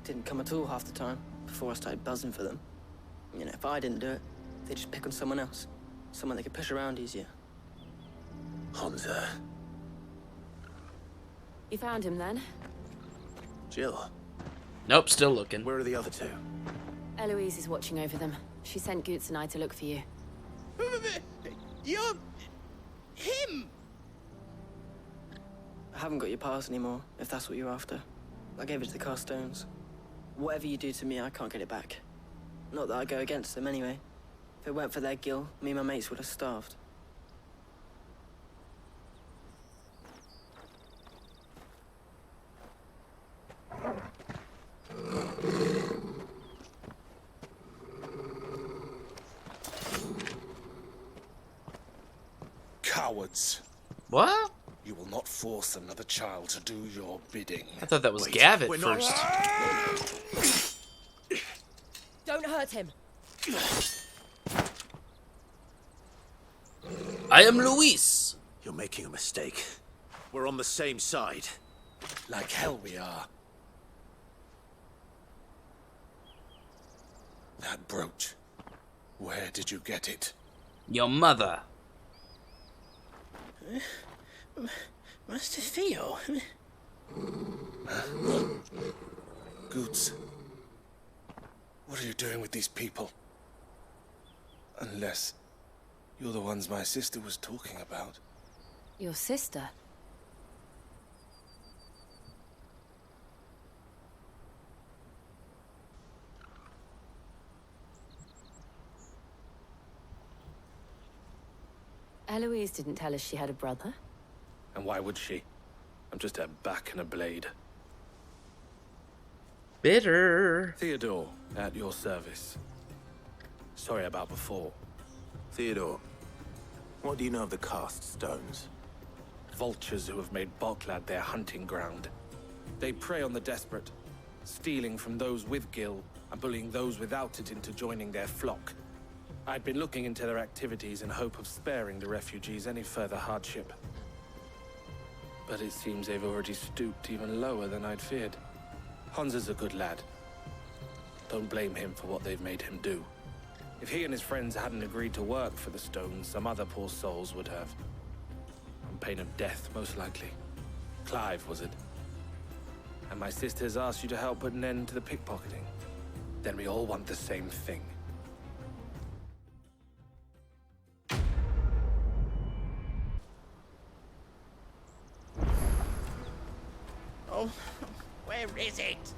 E: Didn't come at all half the time, before I started buzzing for them. You know, if I didn't do it, they'd just pick on someone else. Someone they could push around easier.
C: Hansa.
K: You found him then?
C: Jill.
A: Nope, still looking.
C: Where are the other two?
K: Eloise is watching over them. She sent Goetz and I to look for you.
E: You're... him! I haven't got your pass anymore, if that's what you're after. I gave it to the Carstones. Whatever you do to me, I can't get it back. Not that I go against them anyway. If it weren't for their gill, me and my mates would have starved.
V: Cowards.
A: What?
V: You will not force another child to do your bidding.
A: I thought that was Gav at
V: not-
A: first.
F: Don't hurt him.
A: I am Luis.
C: You're making a mistake. We're on the same side.
V: Like hell we are. That brooch. Where did you get it?
A: Your mother.
E: Master Theo?
V: Goetz. What are you doing with these people? Unless you're the ones my sister was talking about.
K: Your sister? Eloise didn't tell us she had a brother.
V: And why would she? I'm just a back and a blade.
A: Bitter.
V: Theodore, at your service. Sorry about before.
C: Theodore, what do you know of the cast stones?
V: Vultures who have made Boklad their hunting ground. They prey on the desperate, stealing from those with gill and bullying those without it into joining their flock. I'd been looking into their activities in hope of sparing the refugees any further hardship. But it seems they've already stooped even lower than I'd feared. Hansa's a good lad. Don't blame him for what they've made him do. If he and his friends hadn't agreed to work for the stones, some other poor souls would have. On pain of death, most likely. Clive, was it? And my sisters asked you to help put an end to the pickpocketing. Then we all want the same thing.
E: Oh, where is it?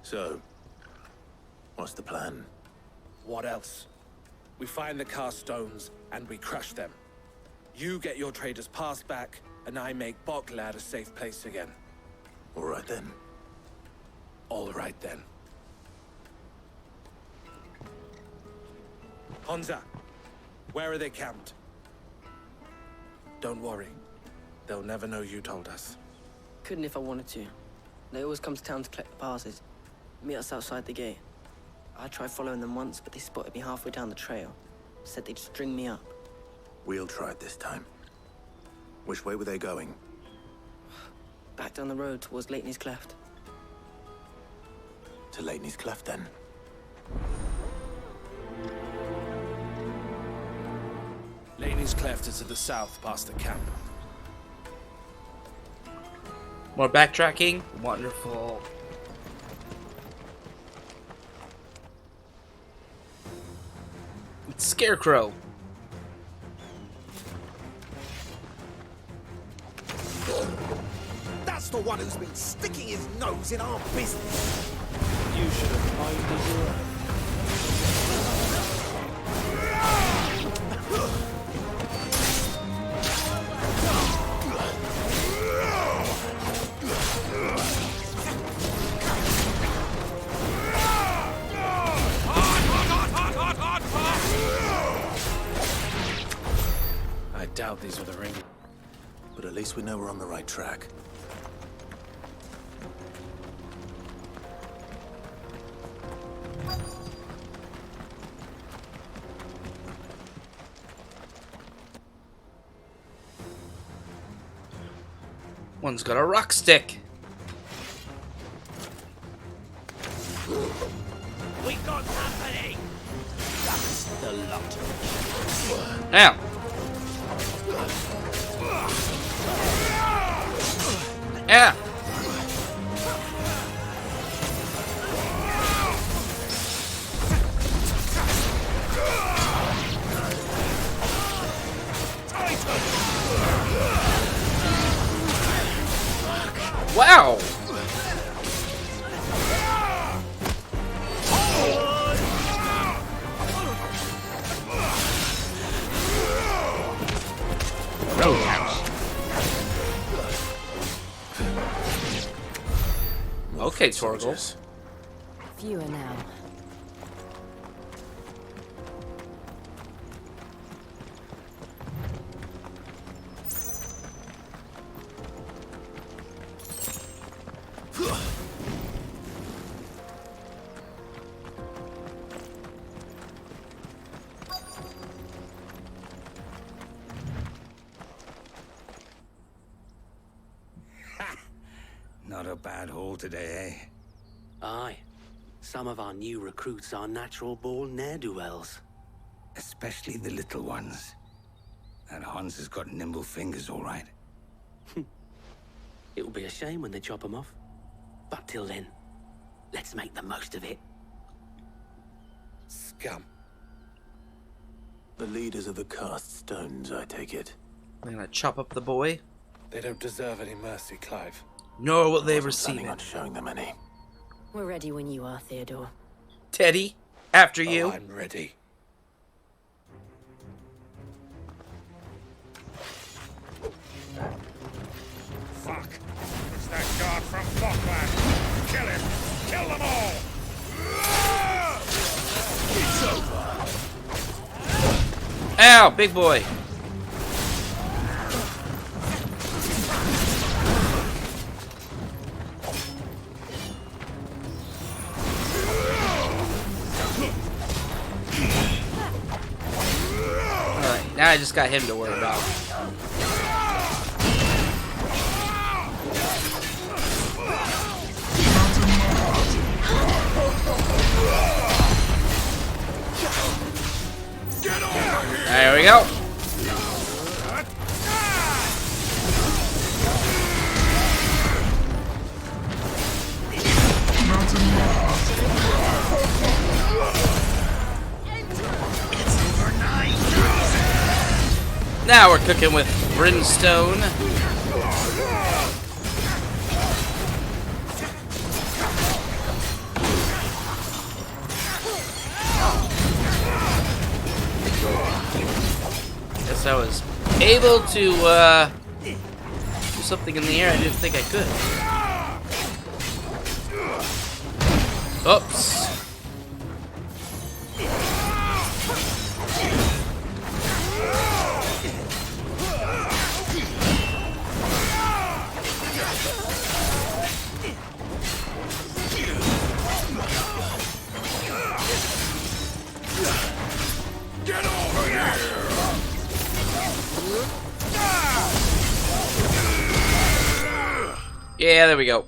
C: So, what's the plan?
V: What else? We find the cast stones and we crush them. You get your trader's pass back, and I make Boklad a safe place again.
C: All right then.
V: All right then. Honza, where are they camped? Don't worry. They'll never know you told us.
H: Couldn't if I wanted to. They always come to town to collect the passes. Meet us outside the gate. I tried following them once, but they spotted me halfway down the trail. Said they'd string me up.
C: We'll try it this time. Which way were they going?
H: Back down the road towards Leighton's Cleft.
C: To Leighton's Cleft, then.
V: Leighton's Cleft is to the south, past the camp.
A: More backtracking? Wonderful. It's Scarecrow.
P: That's the one who's been sticking his nose in our business.
V: You should have minded your own. I doubt these were the ring.
C: But at least we know we're on the right track.
A: One's got a rock stick.
P: We got company. That's the lot.
A: Now. Yeah. Wow. Okay, Torgal.
K: Fewer now.
Q: Not a bad haul today, eh?
S: Aye. Some of our new recruits are natural-born ne'er-do-wells.
Q: Especially the little ones. That Hans has got nimble fingers, all right.
S: It will be a shame when they chop them off. But till then, let's make the most of it.
V: Scum.
C: The leaders of the cast stones, I take it.
A: I'm gonna chop up the boy.
V: They don't deserve any mercy, Clive.
A: Nor will they
C: I wasn't
A: receive
C: planning
A: it.
C: on showing them any.
K: We're ready when you are, Theodore.
A: Teddy, after you.
V: I'm ready.
Q: Fuck. It's that guard from Boklad. Kill him. Kill them all. It's over.
A: Ow, big boy. Alright, now I just got him to worry about. There we go. Now we're cooking with brimstone. Guess I was able to do something in the air I didn't think I could. Oops. Yeah, there we go.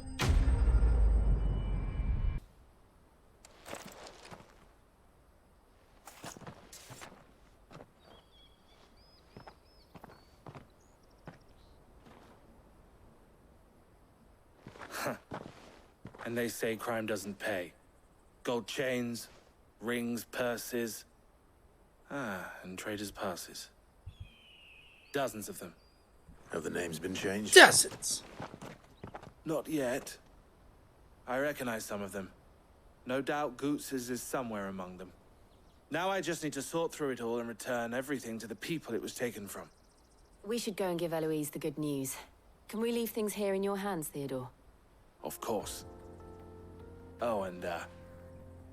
V: And they say crime doesn't pay. Gold chains, rings, purses. And traders' passes. Dozens of them.
C: Have the names been changed?
A: Dozens.
V: Not yet. I recognize some of them. No doubt Goetz's is somewhere among them. Now I just need to sort through it all and return everything to the people it was taken from.
K: We should go and give Eloise the good news. Can we leave things here in your hands, Theodore?
V: Of course. Oh, and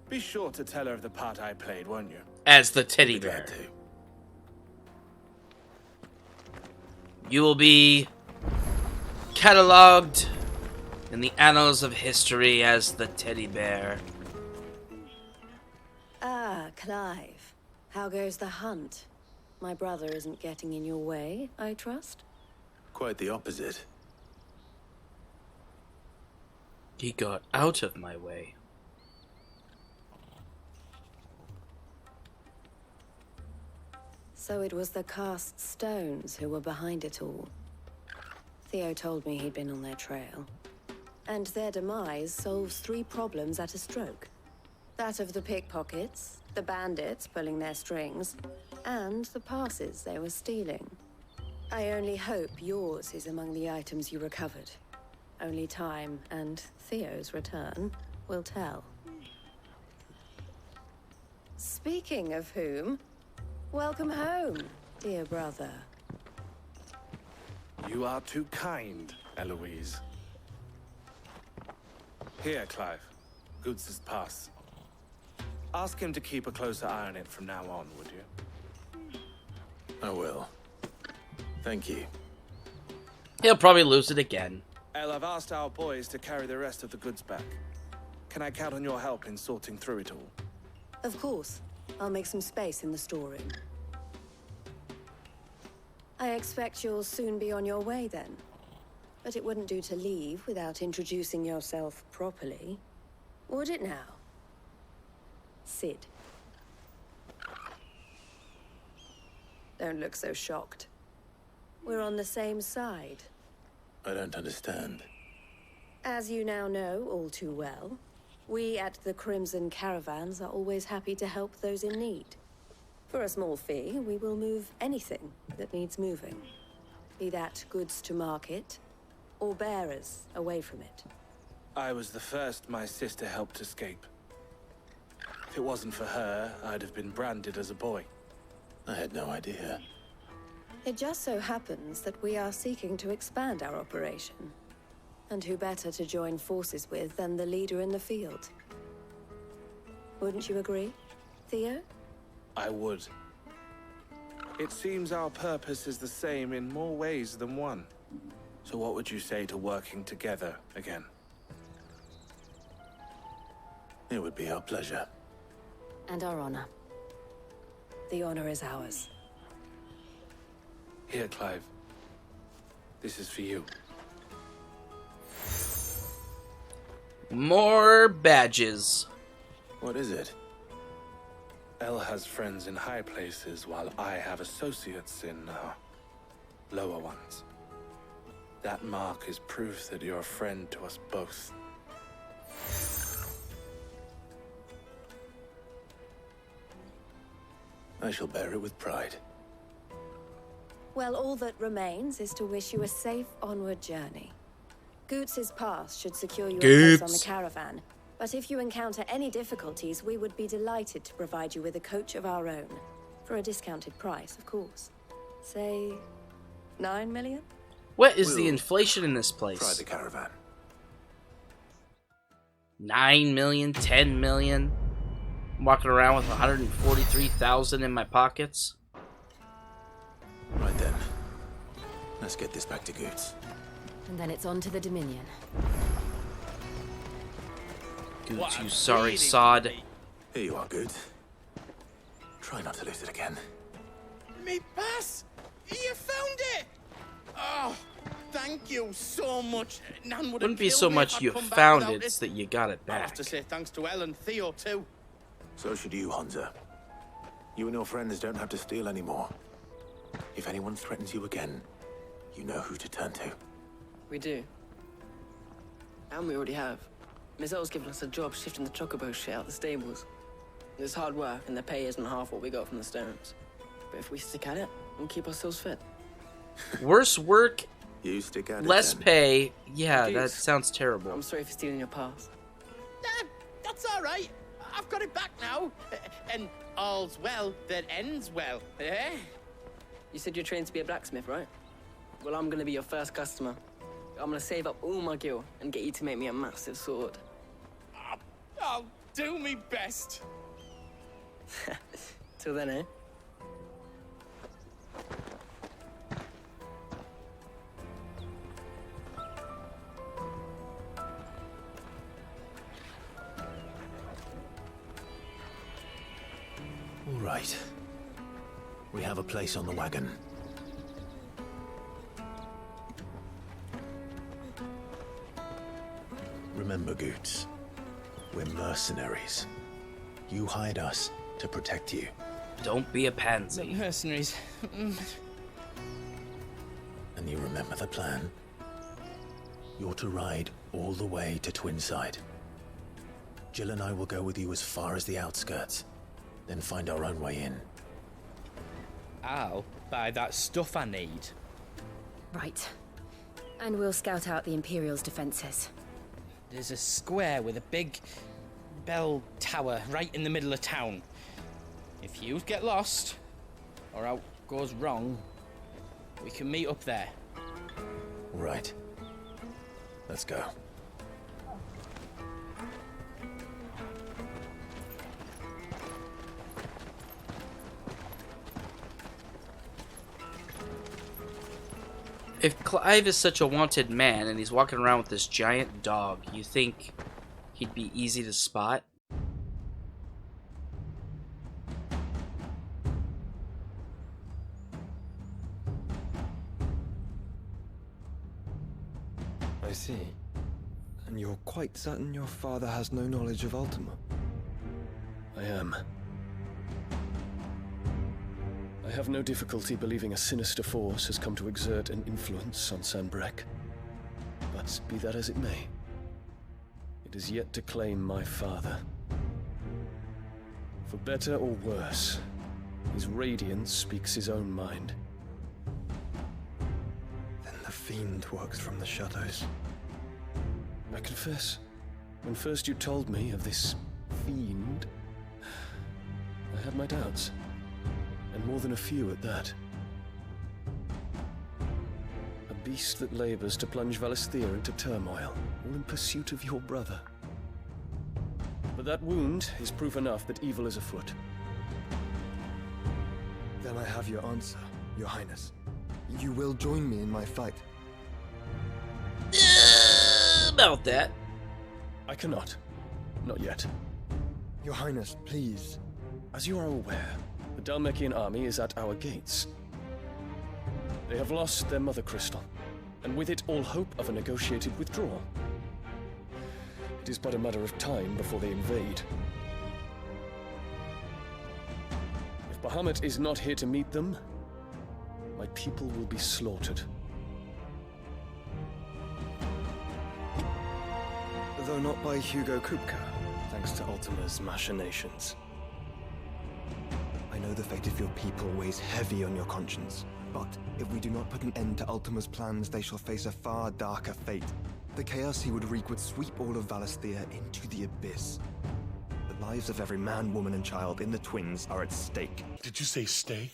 V: be sure to tell her of the part I played, won't you?
A: As the teddy bear. You will be catalogued in the annals of history as the teddy bear.
J: Ah, Clive. How goes the hunt? My brother isn't getting in your way, I trust?
C: Quite the opposite.
A: He got out of my way.
J: So it was the cast stones who were behind it all. Theo told me he'd been on their trail. And their demise solves 3 problems at a stroke. That of the pickpockets, the bandits pulling their strings, and the passes they were stealing. I only hope yours is among the items you recovered. Only time and Theo's return will tell. Speaking of whom, welcome home, dear brother.
V: You are too kind, Eloise. Here, Clive. Goetz's pass. Ask him to keep a closer eye on it from now on, would you?
C: I will. Thank you.
A: He'll probably lose it again.
V: El, I've asked our boys to carry the rest of the goods back. Can I count on your help in sorting through it all?
J: Of course. I'll make some space in the storeroom. I expect you'll soon be on your way then. But it wouldn't do to leave without introducing yourself properly. Would it now? Sid. Don't look so shocked. We're on the same side.
C: I don't understand.
J: As you now know all too well, we at the Crimson Caravans are always happy to help those in need. For a small fee, we will move anything that needs moving. Be that goods to market, or bearers away from it.
V: I was the first my sister helped escape. If it wasn't for her, I'd have been branded as a boy.
C: I had no idea.
J: It just so happens that we are seeking to expand our operation. And who better to join forces with than the leader in the field? Wouldn't you agree, Theo?
V: I would. It seems our purpose is the same in more ways than one. So what would you say to working together again?
C: It would be our pleasure.
K: And our honor.
J: The honor is ours.
V: Here, Clive. This is for you.
A: More badges.
C: What is it?
V: El has friends in high places, while I have associates in, lower ones. That mark is proof that you're a friend to us both.
C: I shall bear it with pride.
J: Well, all that remains is to wish you a safe onward journey. Goetz's pass should secure you a place on the caravan, but if you encounter any difficulties, we would be delighted to provide you with a coach of our own. For a discounted price, of course. Say, 9 million?
A: What is the inflation in this place?
C: Try the caravan.
A: 9 million, 10 million. I'm walking around with 143,000 in my pockets.
C: Right then. Let's get this back to Goetz.
K: And then it's on to the Dominion.
A: Goetz, you sorry sod.
C: Here you are, Goetz. Try not to lose it again.
E: Me pass? You found it! Oh, thank you so much. Nan would
A: Wouldn't
E: have
A: be so
E: killed me if
A: much
E: I'd
A: you
E: come back
A: found
E: without
A: it, it's that you got it
E: I'll have
A: back.
E: to say thanks to Elle and Theo, too.
C: So should you, Hansa. You and your friends don't have to steal anymore. If anyone threatens you again, you know who to turn to.
H: We do. And we already have. Miss Elle's given us a job shifting the chocobo shit out the stables. It's hard work, and the pay isn't half what we got from the stones. But if we stick at it, we'll keep ourselves fit.
A: Worse work,
C: you stick at
A: less
C: it, then.
A: pay. Yeah,
H: Goetz,
A: that sounds terrible.
H: I'm sorry for stealing your pass.
E: That's all right. I've got it back now. And all's well that ends well, eh?
H: You said you're trained to be a blacksmith, right? Well, I'm gonna be your first customer. I'm gonna save up all my gil and get you to make me a massive sword.
E: I'll do me best.
H: Till then, eh?
C: All right. We have a place on the wagon. Remember, Goetz, we're mercenaries. You hired us to protect you.
A: Don't be a pansy.
E: Mercenaries.
C: And you remember the plan? You're to ride all the way to Twinside. Jill and I will go with you as far as the outskirts, then find our own way in.
G: I'll buy that stuff I need.
F: Right. And we'll scout out the Imperial's defenses.
G: There's a square with a big bell tower right in the middle of town. If you get lost, or out goes wrong, we can meet up there.
C: Right. Let's go.
A: If Clive is such a wanted man and he's walking around with this giant dog, you think he'd be easy to spot?
L: I see. And you're quite certain your father has no knowledge of Ultima?
R: I am. I have no difficulty believing a sinister force has come to exert an influence on Sanbreque. But be that as it may, it is yet to claim my father. For better or worse, his radiance speaks his own mind.
L: Then the fiend works from the shadows.
R: I confess, when first you told me of this fiend, I had my doubts. And more than a few at that. A beast that labors to plunge Valisthea into turmoil, all in pursuit of your brother. But that wound is proof enough that evil is afoot.
L: Then I have your answer, Your Highness. You will join me in my fight.
A: About that.
R: I cannot. Not yet.
L: Your Highness, please.
R: As you are aware, the Dhalmekian army is at our gates. They have lost their mother crystal, and with it all hope of a negotiated withdrawal. It is but a matter of time before they invade. If Bahamut is not here to meet them, my people will be slaughtered.
L: Though not by Hugo Kupka, thanks to Ultima's machinations. I know the fate of your people weighs heavy on your conscience, but if we do not put an end to Ultima's plans, they shall face a far darker fate. The chaos he would wreak would sweep all of Valisthea into the abyss. The lives of every man, woman, and child in the Twins are at stake.
T: Did you say steak?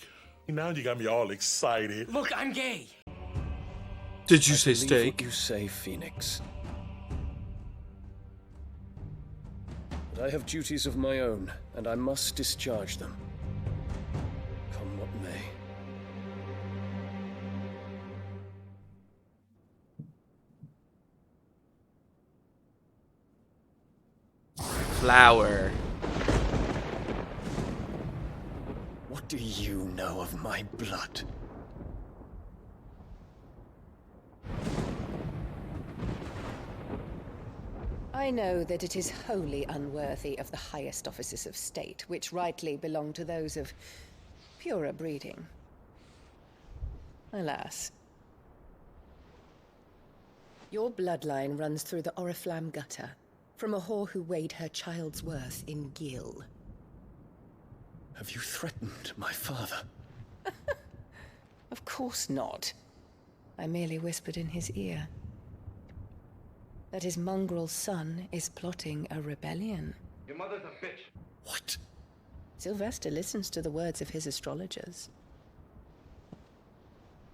T: Now you got me all excited.
G: Look, I'm gay.
A: Did you
R: I
A: say
R: believe
A: steak?
R: What you say, Phoenix. But I have duties of my own, and I must discharge them. Come what may.
A: Flower.
R: What do you know of my blood?
I: I know that it is wholly unworthy of the highest offices of state, which rightly belong to those of purer breeding. Alas. Your bloodline runs through the Oriflamme gutter, from a whore who weighed her child's worth in gill.
C: Have you threatened my father?
I: Of course not. I merely whispered in his ear that his mongrel son is plotting a rebellion.
U: Your mother's a bitch.
C: What?
I: Sylvester listens to the words of his astrologers.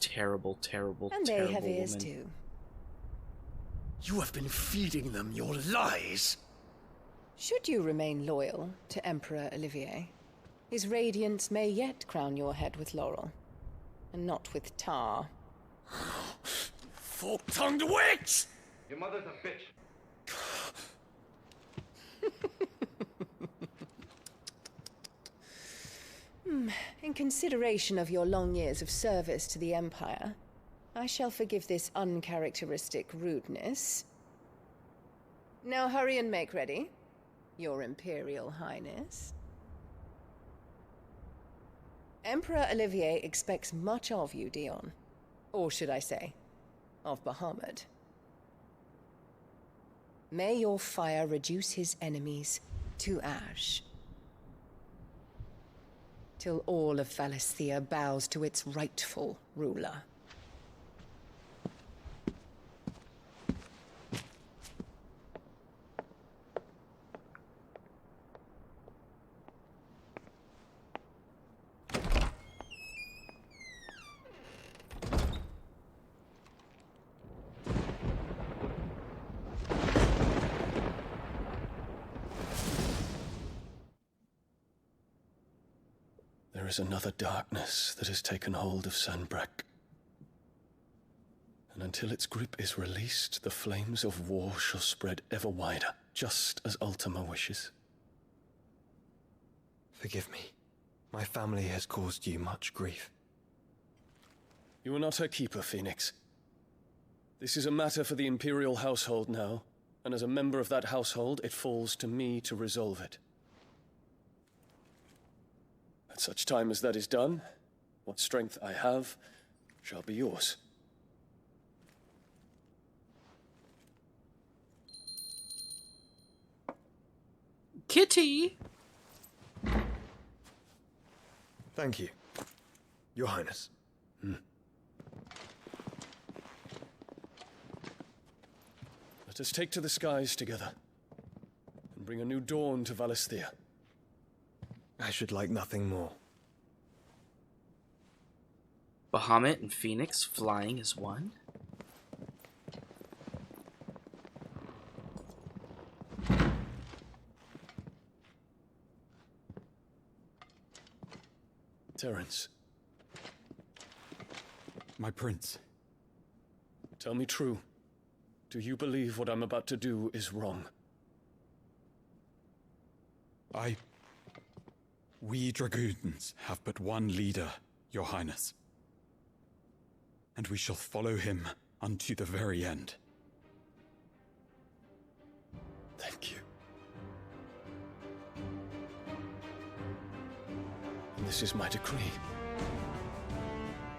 A: Terrible, terrible,
I: and
A: terrible
I: they have ears
A: woman.
I: too.
C: You have been feeding them your lies.
I: Should you remain loyal to Emperor Olivier, his radiance may yet crown your head with laurel, and not with tar.
C: Fork-tongued witch!
U: Your mother's a bitch.
I: In consideration of your long years of service to the Empire, I shall forgive this uncharacteristic rudeness. Now hurry and make ready, Your Imperial Highness. Emperor Olivier expects much of you, Dion. Or should I say, of Bahamut. May your fire reduce his enemies to ash, till all of Valisthea bows to its rightful ruler.
C: There is another darkness that has taken hold of Sanbreque. And until its grip is released, the flames of war shall spread ever wider, just as Ultima wishes.
L: Forgive me. My family has caused you much grief.
C: You are not her keeper, Phoenix. This is a matter for the Imperial household now, and as a member of that household, it falls to me to resolve it. At such time as that is done, what strength I have shall be yours.
A: Kitty!
L: Thank you, Your Highness.
C: Let us take to the skies together, and bring a new dawn to Valisthea.
L: I should like nothing more.
A: Bahamut and Phoenix flying as one.
C: Terence.
W: My prince.
C: Tell me true. Do you believe what I'm about to do is wrong?
W: We dragoons have but one leader, Your Highness. And we shall follow him unto the very end.
C: Thank you. And this is my decree.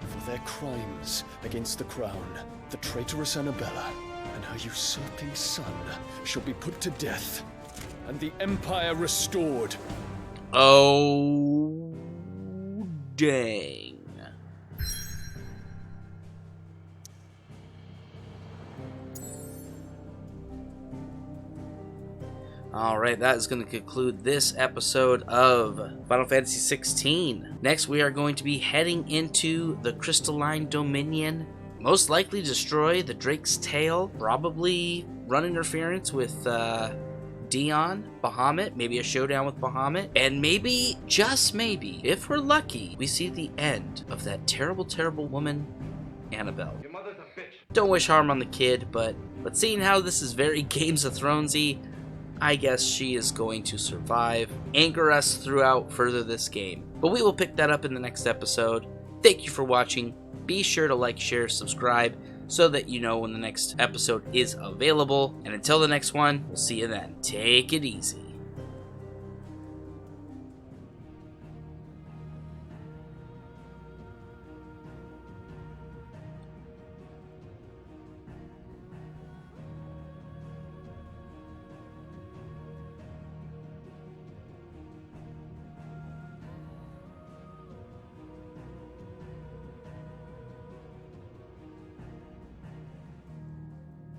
C: For their crimes against the crown, the traitorous Annabella and her usurping son shall be put to death, and the Empire restored.
A: Oh, dang. Alright, that is going to conclude this episode of Final Fantasy XVI. Next, we are going to be heading into the Crystalline Dominion. Most likely destroy the Drake's Tail. Probably run interference with Dion, Bahamut, maybe a showdown with Bahamut. And maybe, just maybe, if we're lucky, we see the end of that terrible, terrible woman, Annabelle.
U: Your mother's a bitch.
A: Don't wish harm on the kid, but seeing how this is very Games of Thronesy, I guess she is going to survive, anchor us throughout further this game. But we will pick that up in the next episode. Thank you for watching. Be sure to like, share, subscribe. so that you know when the next episode is available. And until the next one, we'll see you then. Take it easy.